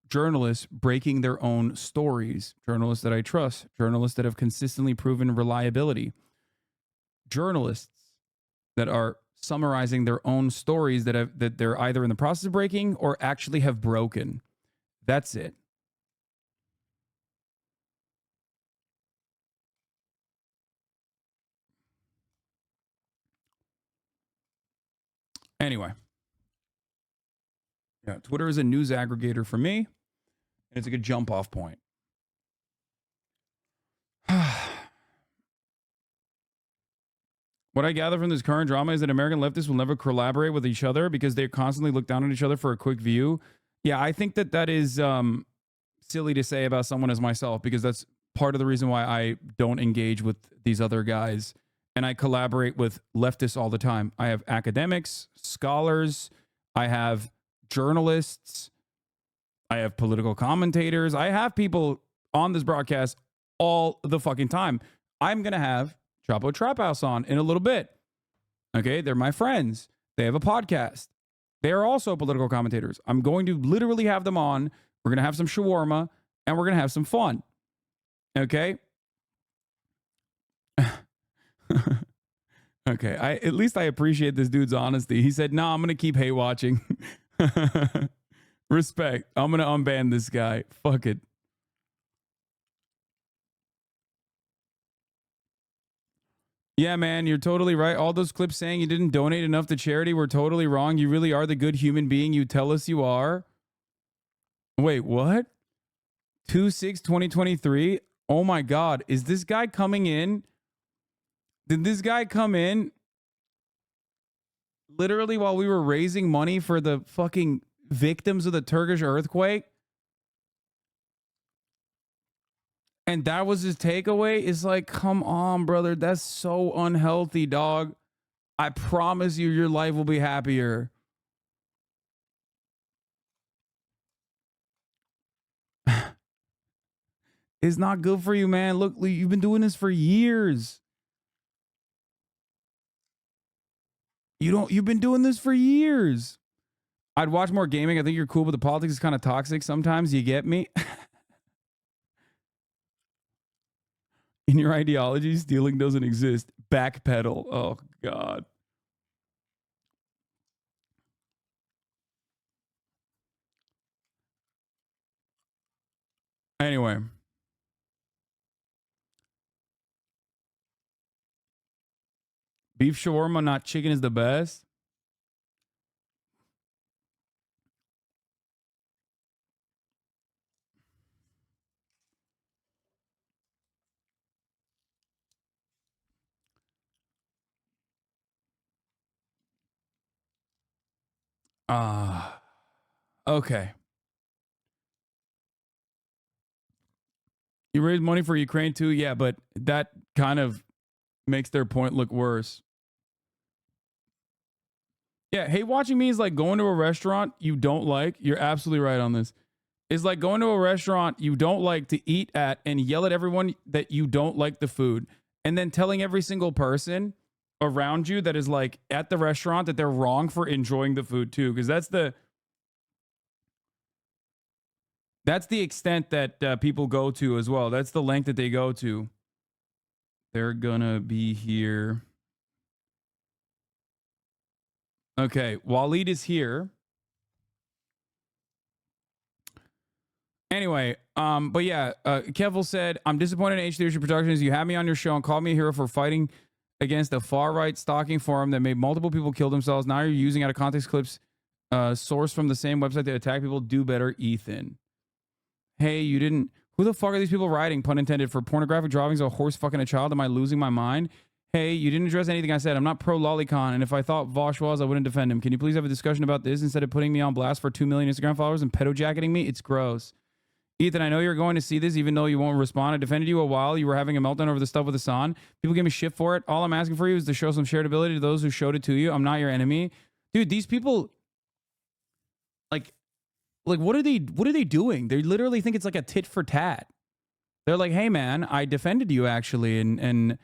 journalists breaking their own stories, journalists that I trust, journalists that have consistently proven reliability, journalists that are summarizing their own stories that they're either in the process of breaking or actually have broken. That's it. Anyway. Yeah, Twitter is a news aggregator for me, and it's a good jump off point. What I gather from this current drama is that American leftists will never collaborate with each other because they constantly look down on each other for a quick view. Yeah, I think that is silly to say about someone as myself, because that's part of the reason why I don't engage with these other guys. And I collaborate with leftists all the time. I have academics, scholars, I have journalists, I have political commentators, I have people on this broadcast all the fucking time. I'm going to have Chapo Trap House on in a little bit. Okay, they're my friends. They have a podcast. They are also political commentators. I'm going to literally have them on. We're going to have some shawarma and we're going to have some fun. Okay? Okay, at least I appreciate this dude's honesty. He said, "No, I'm going to keep hate watching." Respect. I'm going to unban this guy. Fuck it. Yeah, man, you're totally right. All those clips saying you didn't donate enough to charity were totally wrong. You really are the good human being you tell us you are. Wait, what? 2/6/2023? Oh my God. Is this guy coming in? Did this guy come in literally while we were raising money for the fucking victims of the Turkish earthquake? And that was his takeaway? It's like, come on, brother. That's so unhealthy, dog. I promise you, your life will be happier. It's not good for you, man. Look, you've been doing this for years. You've been doing this for years. I'd watch more gaming. I think you're cool, but the politics is kind of toxic sometimes. You get me? In your ideology, stealing doesn't exist. Backpedal. Oh, God. Anyway. Beef shawarma, not chicken, is the best. Okay. You raise money for Ukraine too? Yeah, but that kind of makes their point look worse. Yeah, hate watching me is like going to a restaurant you don't like. You're absolutely right on this. It's like going to a restaurant you don't like to eat at and yell at everyone that you don't like the food. And then telling every single person around you that is like at the restaurant that they're wrong for enjoying the food too. Because that's the extent that people go to as well. That's the length that they go to. They're gonna be here. Okay, Waleed is here. Anyway, but yeah, Kevil said, I'm disappointed in H Leadership Productions. You had me on your show and called me a hero for fighting against a far-right stalking forum that made multiple people kill themselves. Now you're using out of context clips sourced from the same website to attack people. Do better, Ethan. Hey, you didn't... Who the fuck are these people writing, pun intended, for pornographic drawings of a horse fucking a child? Am I losing my mind? Hey, you didn't address anything I said. I'm not pro lolicon, and if I thought Vaush was, I wouldn't defend him. Can you please have a discussion about this instead of putting me on blast for 2 million Instagram followers and pedo-jacketing me? It's gross. Ethan, I know you're going to see this, even though you won't respond. I defended you a while. You were having a meltdown over the stuff with Hasan. People give me shit for it. All I'm asking for you is to show some shareability to those who showed it to you. I'm not your enemy. Dude, these people, like what are they doing? They literally think it's like a tit for tat. They're like, hey man, I defended you actually, and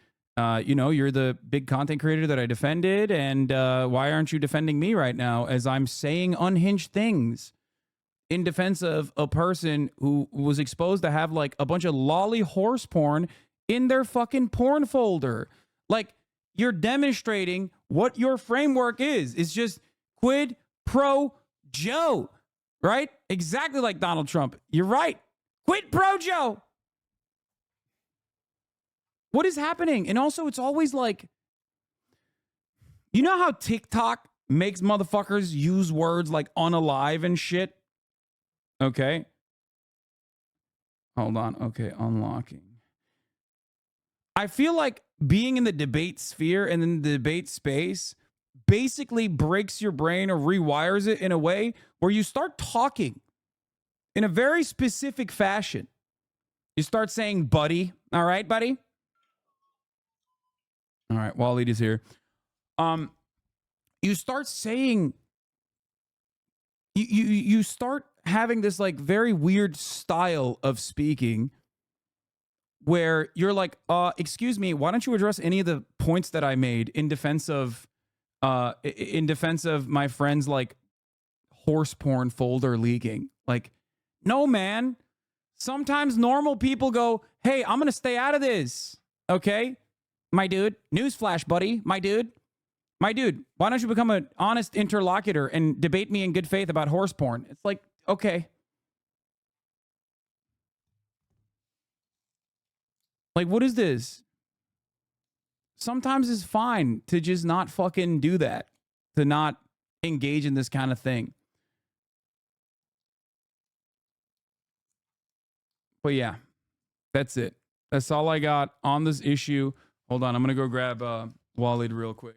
you know, you're the big content creator that I defended, and why aren't you defending me right now as I'm saying unhinged things in defense of a person who was exposed to have like a bunch of lolly horse porn in their fucking porn folder? Like, you're demonstrating what your framework is. It's just quid pro Joe, right? Exactly like Donald Trump. You're right. Quid pro Joe. What is happening? And also, it's always like, you know how TikTok makes motherfuckers use words like unalive and shit? Okay. Hold on. Okay, unlocking. I feel like being in the debate sphere and in the debate space basically breaks your brain or rewires it in a way where you start talking in a very specific fashion. You start saying, buddy. All right, buddy? All right, Waleed is here. You start saying, you start having this like very weird style of speaking where you're like, excuse me, why don't you address any of the points that I made in defense of my friend's like horse porn folder leaking? Like, no, man. Sometimes normal people go, hey, I'm gonna stay out of this. Okay, my dude. Newsflash, buddy. My dude, why don't you become an honest interlocutor and debate me in good faith about horse porn? It's like, okay. Like, what is this? Sometimes it's fine to just not fucking do that, to not engage in this kind of thing. But yeah, that's it. That's all I got on this issue. Hold on, I'm going to go grab Waleed real quick.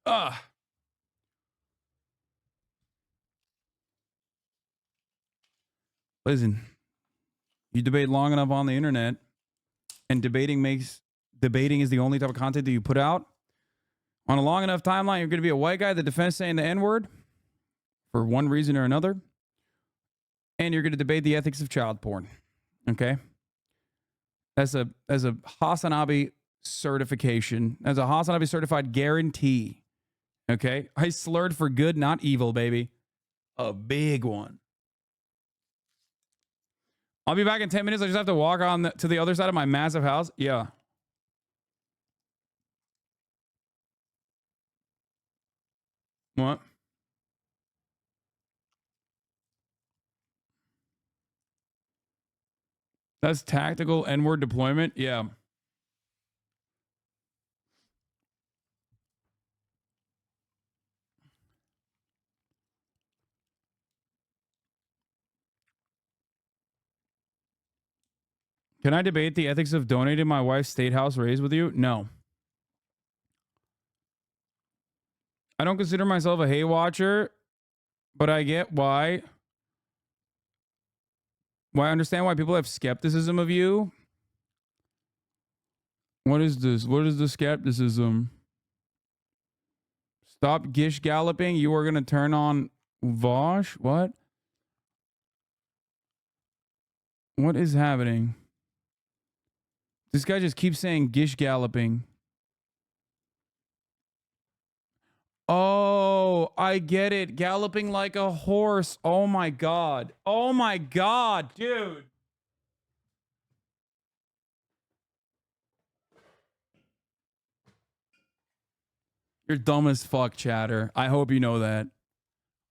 Ugh. Listen, you debate long enough on the internet, and debating is the only type of content that you put out. On a long enough timeline, you're going to be a white guy that defends saying the N-word for one reason or another. And you're going to debate the ethics of child porn. Okay? As a Hasanabi certification, as a Hasanabi certified guarantee. Okay? I slurred for good, not evil, baby. A big one. I'll be back in 10 minutes. I just have to walk on to the other side of my massive house. Yeah. What? That's tactical N-word deployment? Yeah. Can I debate the ethics of donating my wife's state house raised with you? No. I don't consider myself a hate watcher, but I get why. I understand why people have skepticism of you. What is this? What is the skepticism? Stop gish galloping. You are going to turn on Vaush? What? What is happening? This guy just keeps saying gish galloping. Oh, I get it. Galloping like a horse. Oh my God. Oh my God, dude. You're dumb as fuck, chatter. I hope you know that.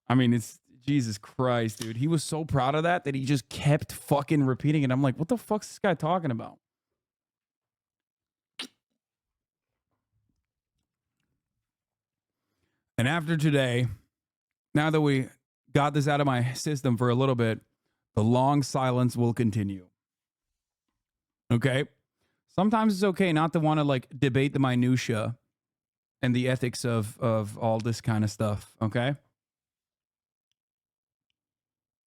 I mean, it's Jesus Christ, dude. He was so proud of that he just kept fucking repeating it. I'm like, what the fuck's this guy talking about? And after today, now that we got this out of my system for a little bit, the long silence will continue. Okay? Sometimes it's okay not to want to like debate the minutia and the ethics of all this kind of stuff. Okay?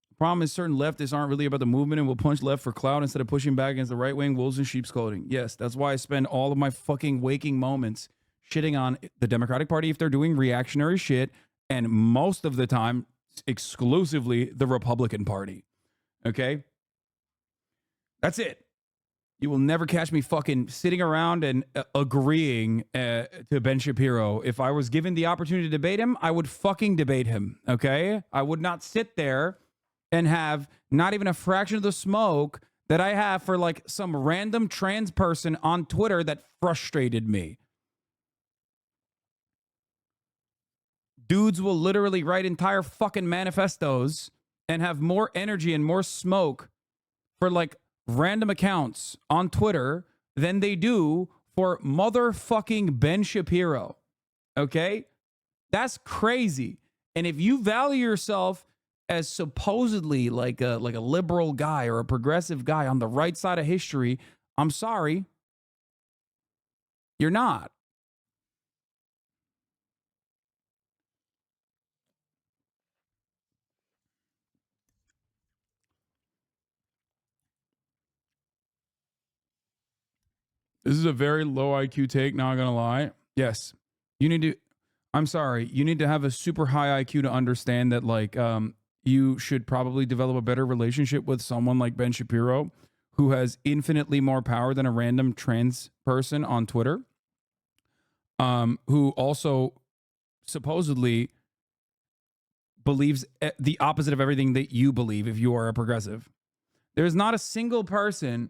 The problem is certain leftists aren't really about the movement and will punch left for clout instead of pushing back against the right wing wolves in sheep's clothing. Yes, that's why I spend all of my fucking waking moments shitting on the Democratic Party if they're doing reactionary shit, and most of the time, exclusively the Republican Party. Okay? That's it. You will never catch me fucking sitting around and agreeing to Ben Shapiro. If I was given the opportunity to debate him, I would fucking debate him. Okay? I would not sit there and have not even a fraction of the smoke that I have for like some random trans person on Twitter that frustrated me. Dudes will literally write entire fucking manifestos and have more energy and more smoke for like random accounts on Twitter than they do for motherfucking Ben Shapiro. Okay? That's crazy. And if you value yourself as supposedly like a liberal guy or a progressive guy on the right side of history, I'm sorry. You're not. This is a very low IQ take, not gonna lie. Yes. You need to, I'm sorry, you need to have a super high IQ to understand that like you should probably develop a better relationship with someone like Ben Shapiro, who has infinitely more power than a random trans person on Twitter, who also supposedly believes the opposite of everything that you believe if you are a progressive. There's not a single person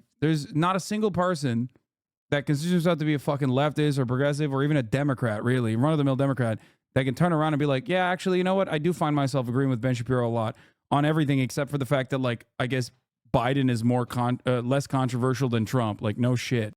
that considers himself to be a fucking leftist or progressive or even a Democrat, really, run-of-the-mill Democrat, that can turn around and be like, yeah, actually, you know what? I do find myself agreeing with Ben Shapiro a lot on everything except for the fact that, like, I guess Biden is more less controversial than Trump. Like, no shit.